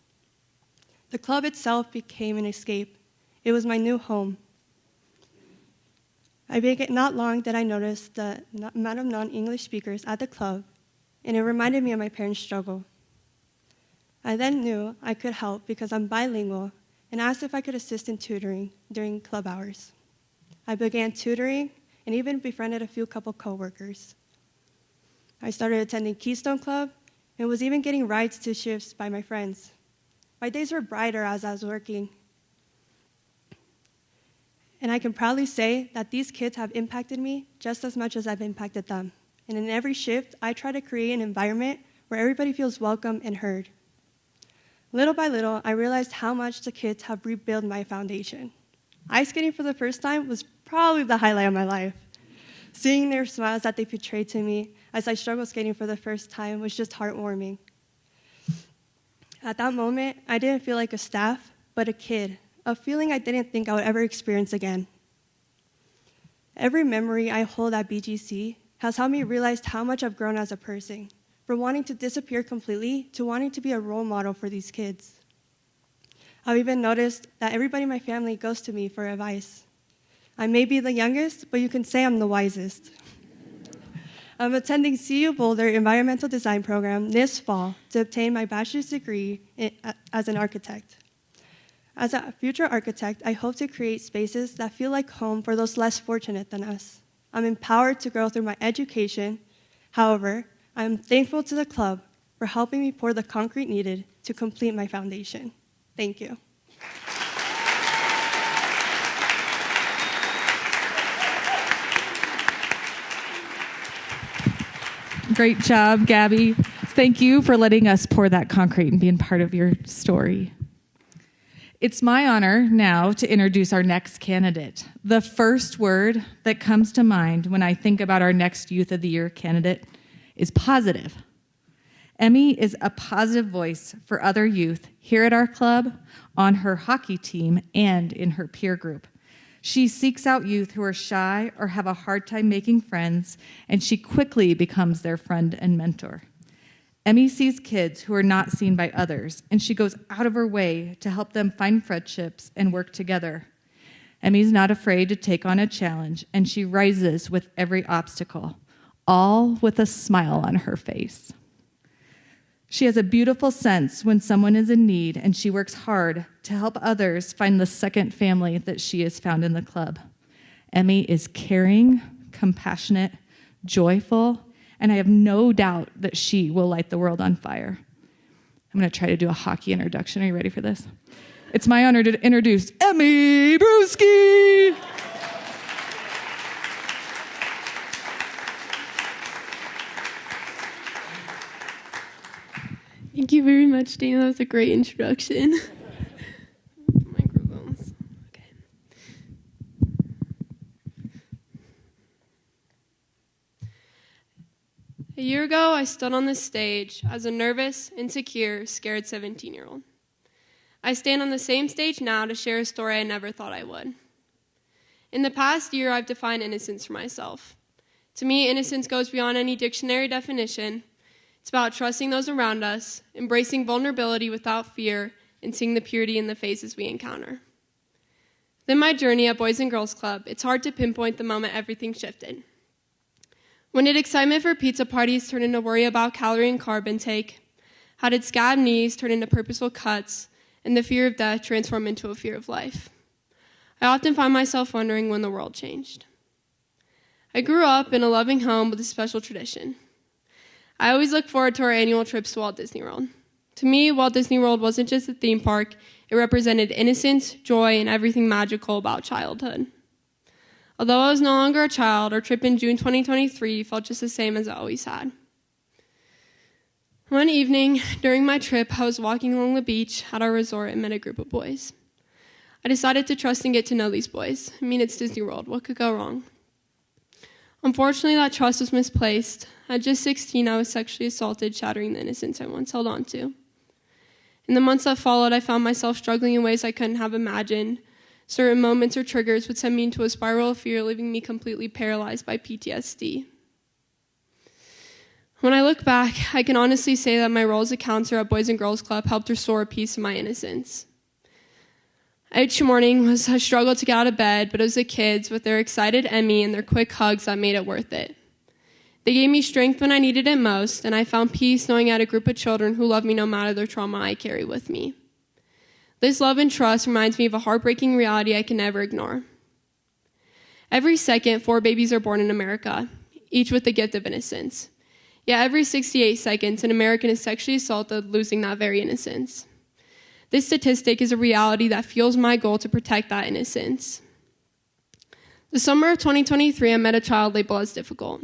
The club itself became an escape. It was my new home. Not long did I notice the amount of non-English speakers at the club, and it reminded me of my parents' struggle. I then knew I could help because I'm bilingual and asked if I could assist in tutoring during club hours. I began tutoring and even befriended a few couple coworkers. I started attending Keystone Club and was even getting rides to shifts by my friends. My days were brighter as I was working. And I can proudly say that these kids have impacted me just as much as I've impacted them. And in every shift, I try to create an environment where everybody feels welcome and heard. Little by little, I realized how much the kids have rebuilt my foundation. Ice skating for the first time was probably the highlight of my life. Seeing their smiles that they portrayed to me as I struggled skating for the first time was just heartwarming. At that moment, I didn't feel like a staff, but a kid, a feeling I didn't think I would ever experience again. Every memory I hold at BGC has helped me realize how much I've grown as a person, from wanting to disappear completely to wanting to be a role model for these kids. I've even noticed that everybody in my family goes to me for advice. I may be the youngest, but you can say I'm the wisest. I'm attending CU Boulder Environmental Design Program this fall to obtain my bachelor's degree as an architect. As a future architect, I hope to create spaces that feel like home for those less fortunate than us. I'm empowered to grow through my education. However, I am thankful to the club for helping me pour the concrete needed to complete my foundation. Thank you. Great job, Gabby. Thank you for letting us pour that concrete and being part of your story. It's my honor now to introduce our next candidate. The first word that comes to mind when I think about our next Youth of the Year candidate is positive. Emmy is a positive voice for other youth here at our club, on her hockey team, and in her peer group. She seeks out youth who are shy or have a hard time making friends, and she quickly becomes their friend and mentor. Emmy sees kids who are not seen by others, and she goes out of her way to help them find friendships and work together. Emmy's not afraid to take on a challenge, and she rises with every obstacle, all with a smile on her face. She has a beautiful sense when someone is in need, and she works hard to help others find the second family that she has found in the club. Emmy is caring, compassionate, joyful, and I have no doubt that she will light the world on fire. I'm going to try to do a hockey introduction. Are you ready for this? It's my honor to introduce Emmy Brewski. Thank you very much, Dana. That was a great introduction. Microphones. Okay. A year ago, I stood on this stage as a nervous, insecure, scared 17-year-old. I stand on the same stage now to share a story I never thought I would. In the past year, I've defined innocence for myself. To me, innocence goes beyond any dictionary definition. It's about trusting those around us, embracing vulnerability without fear, and seeing the purity in the faces we encounter. Within my journey at Boys and Girls Club, it's hard to pinpoint the moment everything shifted. When did excitement for pizza parties turn into worry about calorie and carb intake? How did scabbed knees turn into purposeful cuts, and the fear of death transform into a fear of life? I often find myself wondering when the world changed. I grew up in a loving home with a special tradition. I always look forward to our annual trips to Walt Disney World. To me, Walt Disney World wasn't just a theme park, it represented innocence, joy, and everything magical about childhood. Although I was no longer a child, our trip in June 2023 felt just the same as it always had. One evening, during my trip, I was walking along the beach at our resort and met a group of boys. I decided to trust and get to know these boys. I mean, it's Disney World. What could go wrong? Unfortunately, that trust was misplaced. At just 16, I was sexually assaulted, shattering the innocence I once held on to. In the months that followed, I found myself struggling in ways I couldn't have imagined. Certain moments or triggers would send me into a spiral of fear, leaving me completely paralyzed by PTSD. When I look back, I can honestly say that my role as a counselor at Boys and Girls Club helped restore a piece of my innocence. Each morning was a struggle to get out of bed, but it was the kids with their excited Emmy and their quick hugs that made it worth it. They gave me strength when I needed it most, and I found peace knowing I had a group of children who love me no matter the trauma I carry with me. This love and trust reminds me of a heartbreaking reality I can never ignore. Every second, 4 babies are born in America, each with the gift of innocence. Yet every 68 seconds, an American is sexually assaulted, losing that very innocence. This statistic is a reality that fuels my goal to protect that innocence. The summer of 2023, I met a child labeled as difficult.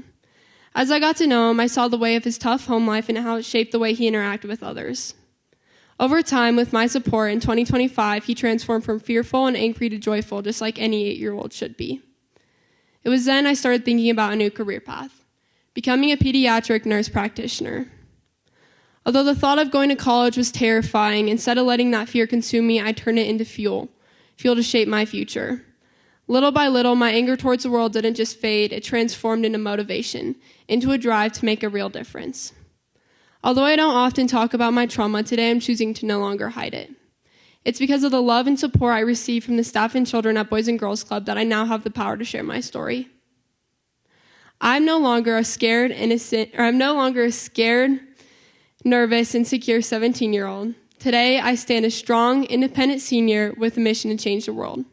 As I got to know him, I saw the way of his tough home life and how it shaped the way he interacted with others. Over time, with my support, in 2025, he transformed from fearful and angry to joyful, just like any 8-year-old should be. It was then I started thinking about a new career path, becoming a pediatric nurse practitioner. Although the thought of going to college was terrifying, instead of letting that fear consume me, I turned it into fuel to shape my future. Little by little, my anger towards the world didn't just fade, it transformed into motivation, into a drive to make a real difference. Although I don't often talk about my trauma, today I'm choosing to no longer hide it. It's because of the love and support I receive from the staff and children at Boys and Girls Club that I now have the power to share my story. I'm no longer a scared, nervous, insecure 17-year-old. Today, I stand a strong, independent senior with a mission to change the world.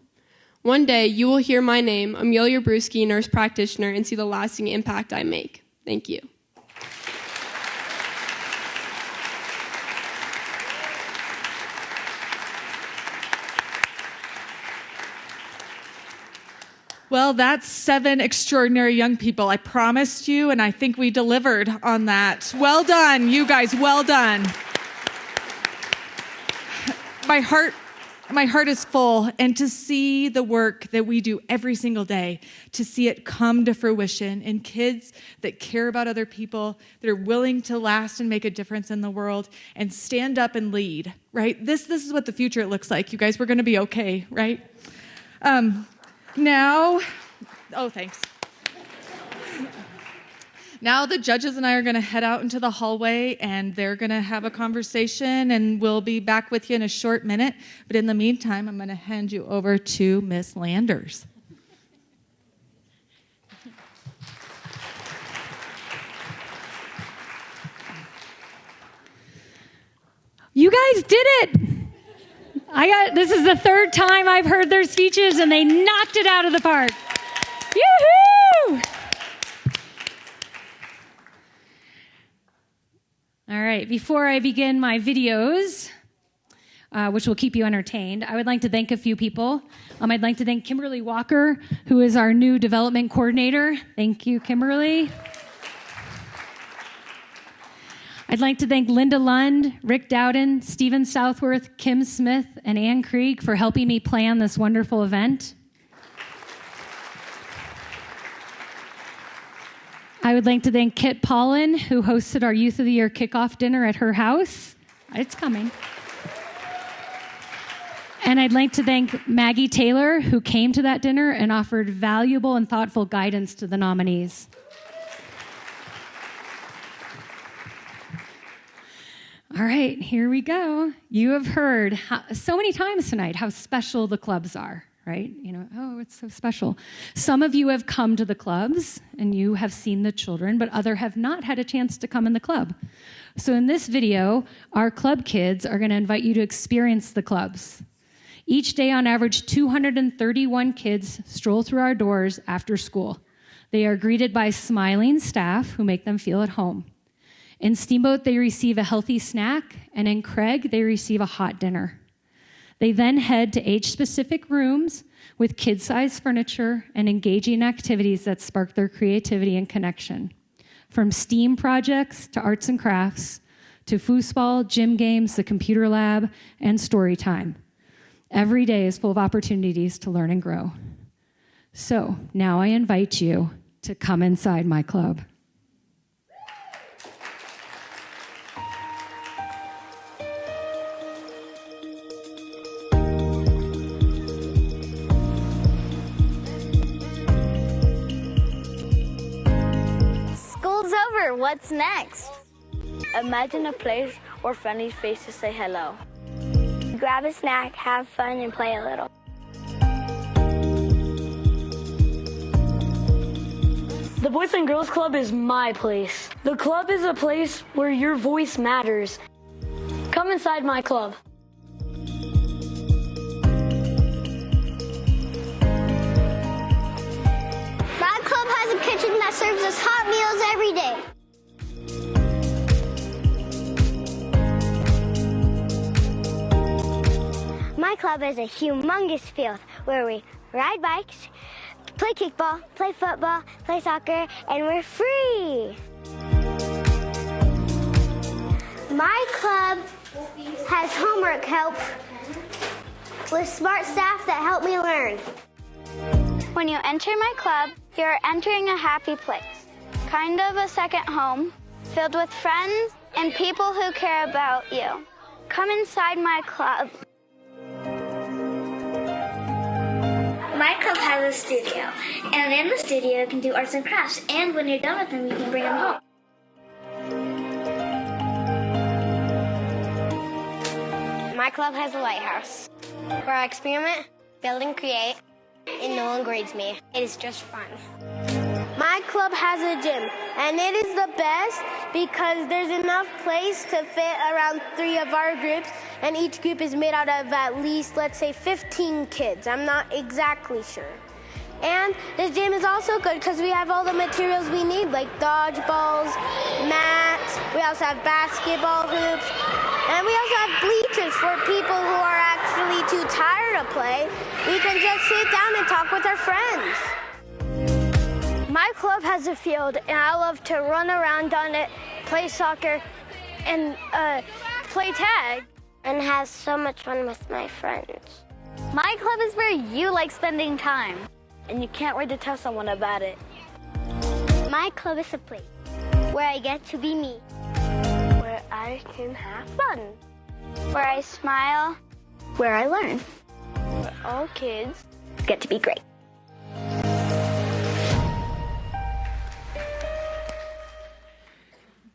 One day, you will hear my name, Amelia Brewski, nurse practitioner, and see the lasting impact I make. Thank you. Well, that's 7 extraordinary young people. I promised you, and I think we delivered on that. Well done, you guys, well done. My heart my heart is full, and to see the work that we do every single day, to see it come to fruition in kids that care about other people, that are willing to last and make a difference in the world, and stand up and lead, right? This is what the future looks like. You guys, we're going to be okay, right? Thanks. Now the judges and I are going to head out into the hallway, and they're going to have a conversation, and we'll be back with you in a short minute. But in the meantime, I'm going to hand you over to Miss Landers. You guys did it! This is the third time I've heard their speeches, and they knocked it out of the park. Yoo-hoo! All right, before I begin my videos, which will keep you entertained, I would like to thank a few people. I'd like to thank Kimberly Walker, who is our new development coordinator. Thank you, Kimberly. I'd like to thank Linda Lund, Rick Dowden, Stephen Southworth, Kim Smith, and Ann Krieg for helping me plan this wonderful event. I would like to thank Kit Paulin, who hosted our Youth of the Year kickoff dinner at her house. It's coming. And I'd like to thank Maggie Taylor, who came to that dinner and offered valuable and thoughtful guidance to the nominees. All right, here we go. You have heard so many times tonight how special the clubs are. Right? Oh, it's so special. Some of you have come to the clubs and you have seen the children, but others have not had a chance to come in the club. So in this video, our club kids are going to invite you to experience the clubs. Each day, on average, 231 kids stroll through our doors after school. They are greeted by smiling staff who make them feel at home. In Steamboat, they receive a healthy snack, and in Craig, they receive a hot dinner. They then head to age-specific rooms with kid-sized furniture and engaging activities that spark their creativity and connection. From STEAM projects to arts and crafts, to foosball, gym games, the computer lab, and story time. Every day is full of opportunities to learn and grow. So now I invite you to come inside my club. What's next? Imagine a place where friendly faces say hello. Grab a snack, have fun, and play a little. The Boys and Girls Club is my place. The club is a place where your voice matters. Come inside my club. My club has a kitchen that serves us hot meals every day. My club is a humongous field where we ride bikes, play kickball, play football, play soccer, and we're free. My club has homework help with smart staff that help me learn. When you enter my club, you're entering a happy place, kind of a second home, filled with friends and people who care about you. Come inside my club. My club has a studio, and in the studio you can do arts and crafts, and when you're done with them, you can bring them home. My club has a lighthouse, where I experiment, build and create, and no one grades me. It is just fun. My club has a gym, and it is the best because there's enough place to fit around 3 of our groups, and each group is made out of at least, let's say, 15 kids. I'm not exactly sure. And this gym is also good because we have all the materials we need, like dodgeballs, mats. We also have basketball hoops. And we also have bleachers for people who are actually too tired to play. We can just sit down and talk with our friends. My club has a field, and I love to run around on it, play soccer, and play tag. and have so much fun with my friends. My club is where you like spending time, and you can't wait to tell someone about it. My club is a place where I get to be me, Where I can have fun. where I smile, Where I learn. where all kids Get to be great.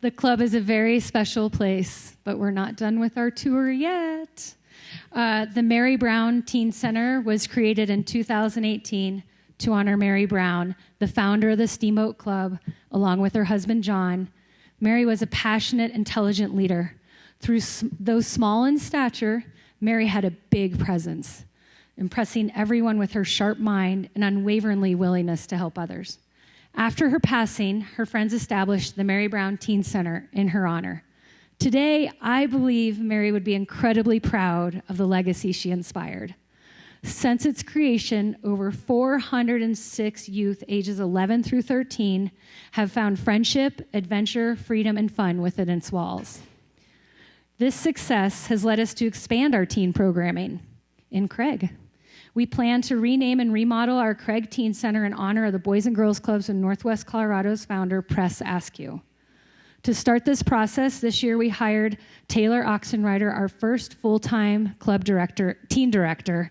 The club is a very special place, but we're not done with our tour yet. The Mary Brown Teen Center was created in 2018 to honor Mary Brown, the founder of the Steamboat Club, along with her husband, John. Mary was a passionate, intelligent leader. Though small in stature, Mary had a big presence, impressing everyone with her sharp mind and unwaveringly willingness to help others. After her passing, her friends established the Mary Brown Teen Center in her honor. Today, I believe Mary would be incredibly proud of the legacy she inspired. Since its creation, over 406 youth ages 11 through 13 have found friendship, adventure, freedom, and fun within its walls. This success has led us to expand our teen programming in Craig. We plan to rename and remodel our Craig Teen Center in honor of the Boys and Girls Clubs of Northwest Colorado's founder, Press Askew. To start this process, this year we hired Taylor Oxenrider, our first full-time teen director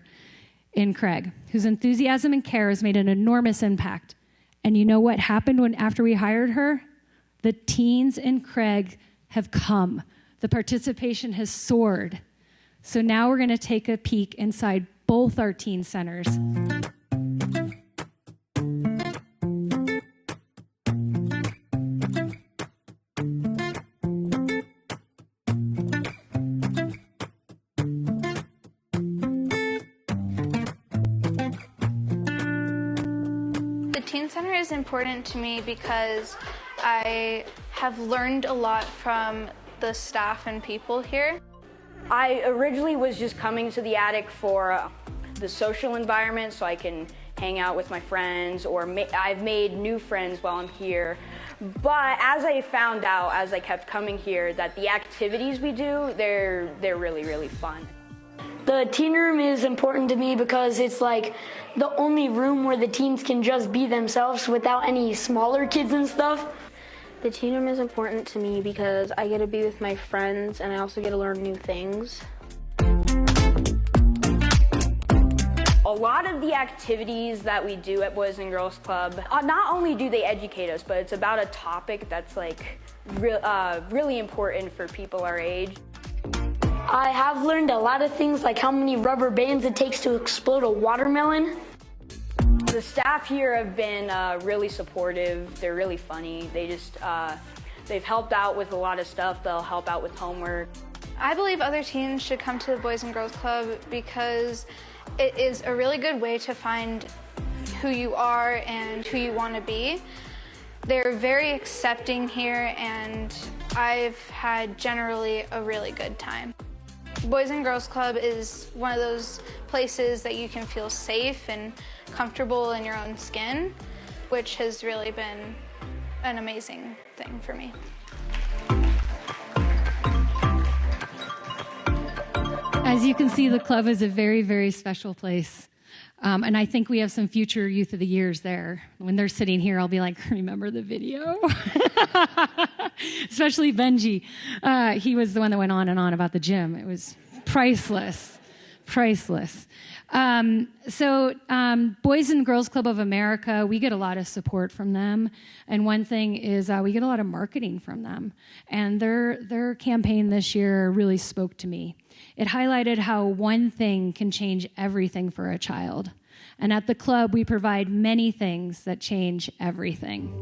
in Craig, whose enthusiasm and care has made an enormous impact. And you know what happened after we hired her? The teens in Craig have come. The participation has soared. So now we're going to take a peek inside both our teen centers. The Teen Center is important to me because I have learned a lot from the staff and people here. I originally was just coming to the attic for the social environment so I can hang out with my friends, or I've made new friends while I'm here. But as I found out, as I kept coming here, that the activities we do, they're really, really fun. The teen room is important to me because it's like the only room where the teens can just be themselves without any smaller kids and stuff. The teen room is important to me because I get to be with my friends and I also get to learn new things. A lot of the activities that we do at Boys and Girls Club, not only do they educate us, but it's about a topic that's like really important for people our age. I have learned a lot of things, like how many rubber bands it takes to explode a watermelon. The staff here have been really supportive. They're really funny. They've helped out with a lot of stuff. They'll help out with homework. I believe other teens should come to the Boys and Girls Club because it is a really good way to find who you are and who you want to be. They're very accepting here, and I've had generally a really good time. Boys and Girls Club is one of those places that you can feel safe and comfortable in your own skin, which has really been an amazing thing for me. As you can see, the club is a very, very special place. And I think we have some future Youth of the Years there. When they're sitting here, I'll be like, remember the video? Especially Benji. He was the one that went on and on about the gym. It was priceless, priceless. Boys and Girls Club of America, we get a lot of support from them. And one thing is we get a lot of marketing from them. And their campaign this year really spoke to me. It highlighted how one thing can change everything for a child. And at the club, we provide many things that change everything.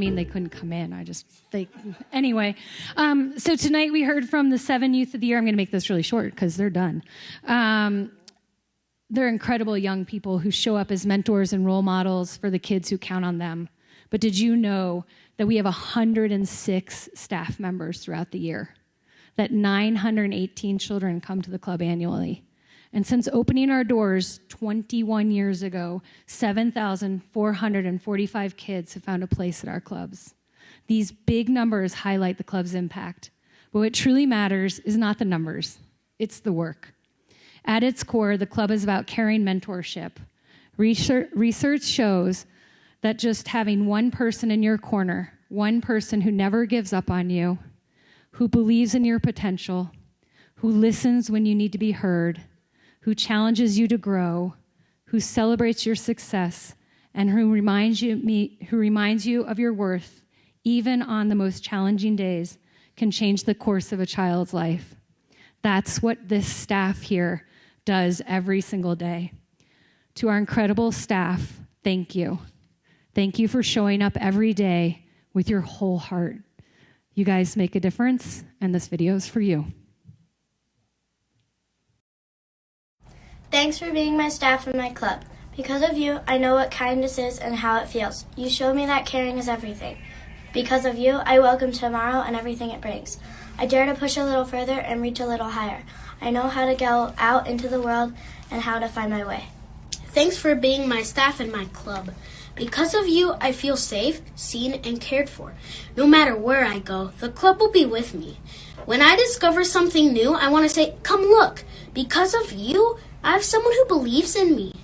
mean they couldn't come in. Anyway. So tonight we heard from the 7 youth of the year. I'm going to make this really short because they're done. They're incredible young people who show up as mentors and role models for the kids who count on them. But did you know that we have 106 staff members throughout the year? That 918 children come to the club annually. And since opening our doors 21 years ago, 7,445 kids have found a place at our clubs. These big numbers highlight the club's impact. But what truly matters is not the numbers, it's the work. At its core, the club is about caring mentorship. Research shows that just having one person in your corner, one person who never gives up on you, who believes in your potential, who listens when you need to be heard, who challenges you to grow, who celebrates your success, and who reminds you of your worth, even on the most challenging days, can change the course of a child's life. That's what this staff here does every single day. To our incredible staff, thank you. Thank you for showing up every day with your whole heart. You guys make a difference, and this video is for you. Thanks for being my staff in my club. Because of you, I know what kindness is and how it feels. You showed me that caring is everything. Because of you, I welcome tomorrow and everything it brings. I dare to push a little further and reach a little higher. I know how to go out into the world and how to find my way. Thanks for being my staff in my club. Because of you, I feel safe, seen, and cared for. No matter where I go, the club will be with me. When I discover something new, I want to say, come look. Because of you, I have someone who believes in me.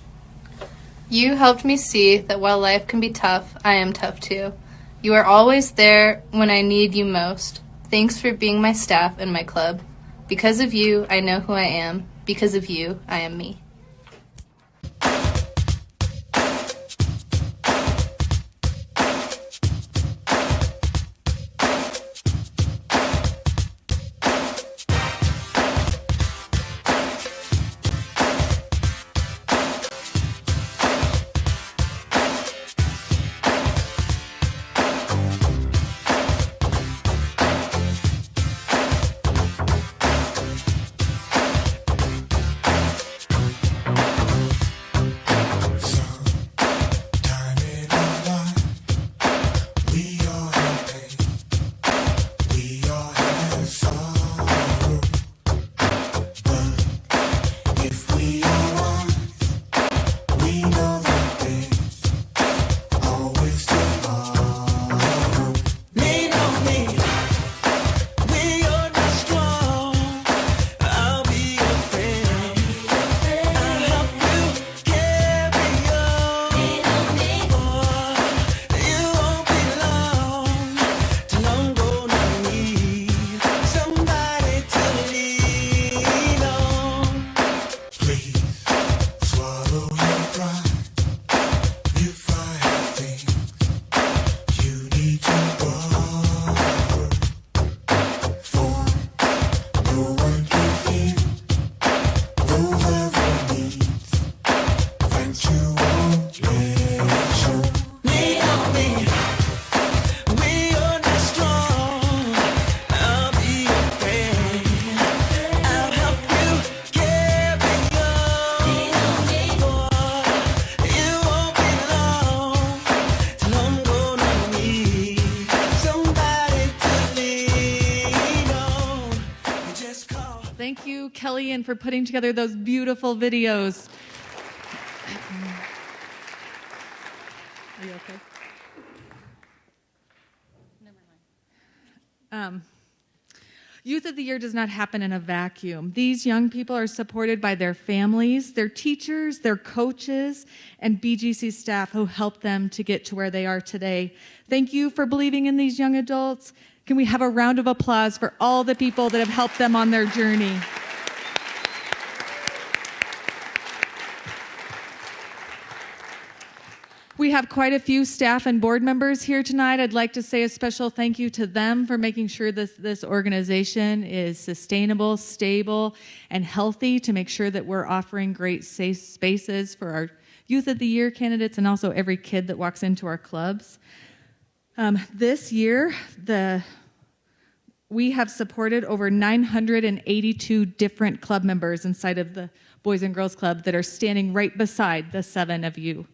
You helped me see that while life can be tough, I am tough too. You are always there when I need you most. Thanks for being my staff and my club. Because of you, I know who I am. Because of you, I am me. Thank you, Kelly, and for putting together those beautiful videos. Are you okay? Youth of the Year does not happen in a vacuum. These young people are supported by their families, their teachers, their coaches, and BGC staff who help them to get to where they are today. Thank you for believing in these young adults. Can we have a round of applause for all the people that have helped them on their journey? We have quite a few staff and board members here tonight. I'd like to say a special thank you to them for making sure this organization is sustainable, stable, and healthy to make sure that we're offering great safe spaces for our Youth of the Year candidates and also every kid that walks into our clubs. This year, we have supported over 982 different club members inside of the Boys and Girls Club that are standing right beside the 7 of you.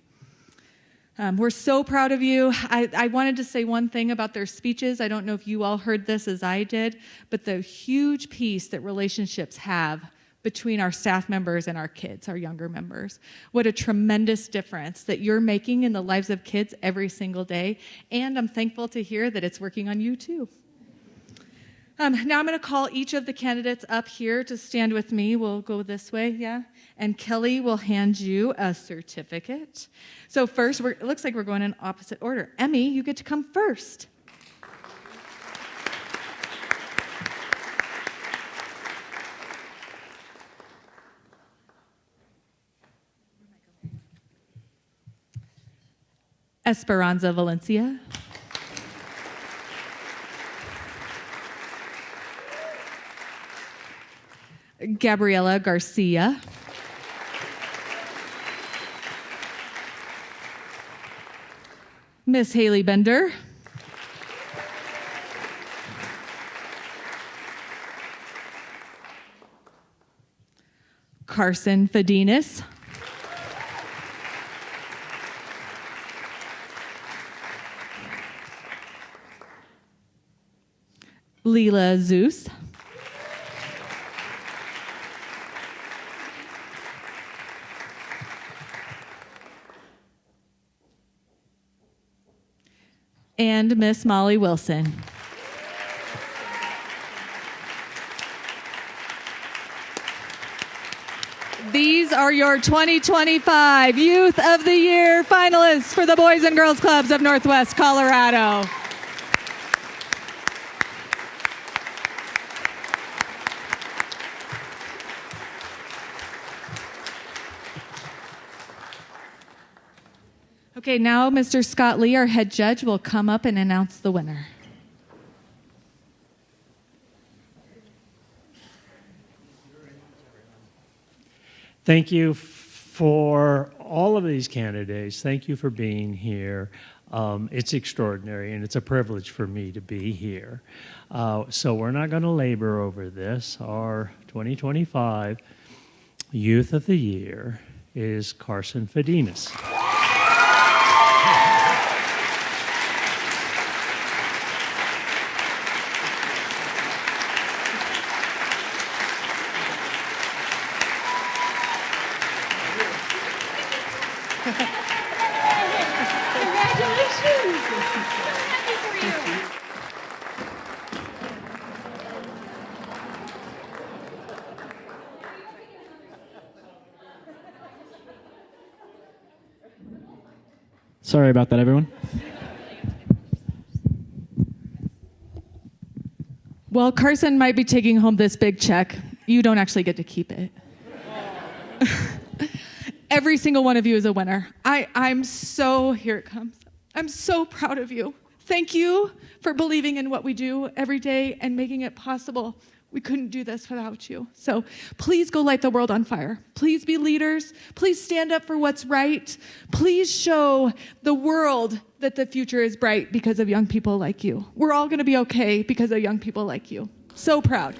We're so proud of you. I wanted to say one thing about their speeches. I don't know if you all heard this as I did, but the huge piece that relationships have between our staff members and our kids, our younger members. What a tremendous difference that you're making in the lives of kids every single day. And I'm thankful to hear that it's working on you too. Now I'm going to call each of the candidates up here to stand with me. We'll go this way, yeah? And Kelly will hand you a certificate. So first, it looks like we're going in opposite order. Emmy, you get to come first. Esperanza Valencia. Gabriela Garcia. Miss Haley Bender. Carson Fadinas. Leela Zeus. And Miss Molly Wilson. These are your 2025 Youth of the Year finalists for the Boys and Girls Clubs of Northwest Colorado. Okay, now Mr. Scott Lee, our head judge, will come up and announce the winner. Thank you for all of these candidates. Thank you for being here. It's extraordinary, and it's a privilege for me to be here. So we're not going to labor over this. Our 2025 Youth of the Year is Carson Fadinas. Sorry about that, everyone. Well, Carson might be taking home this big check. You don't actually get to keep it. Every single one of you is a winner. Here it comes. I'm so proud of you. Thank you for believing in what we do every day and making it possible. We couldn't do this without you. So please go light the world on fire. Please be leaders. Please stand up for what's right. Please show the world that the future is bright because of young people like you. We're all going to be okay because of young people like you. So proud.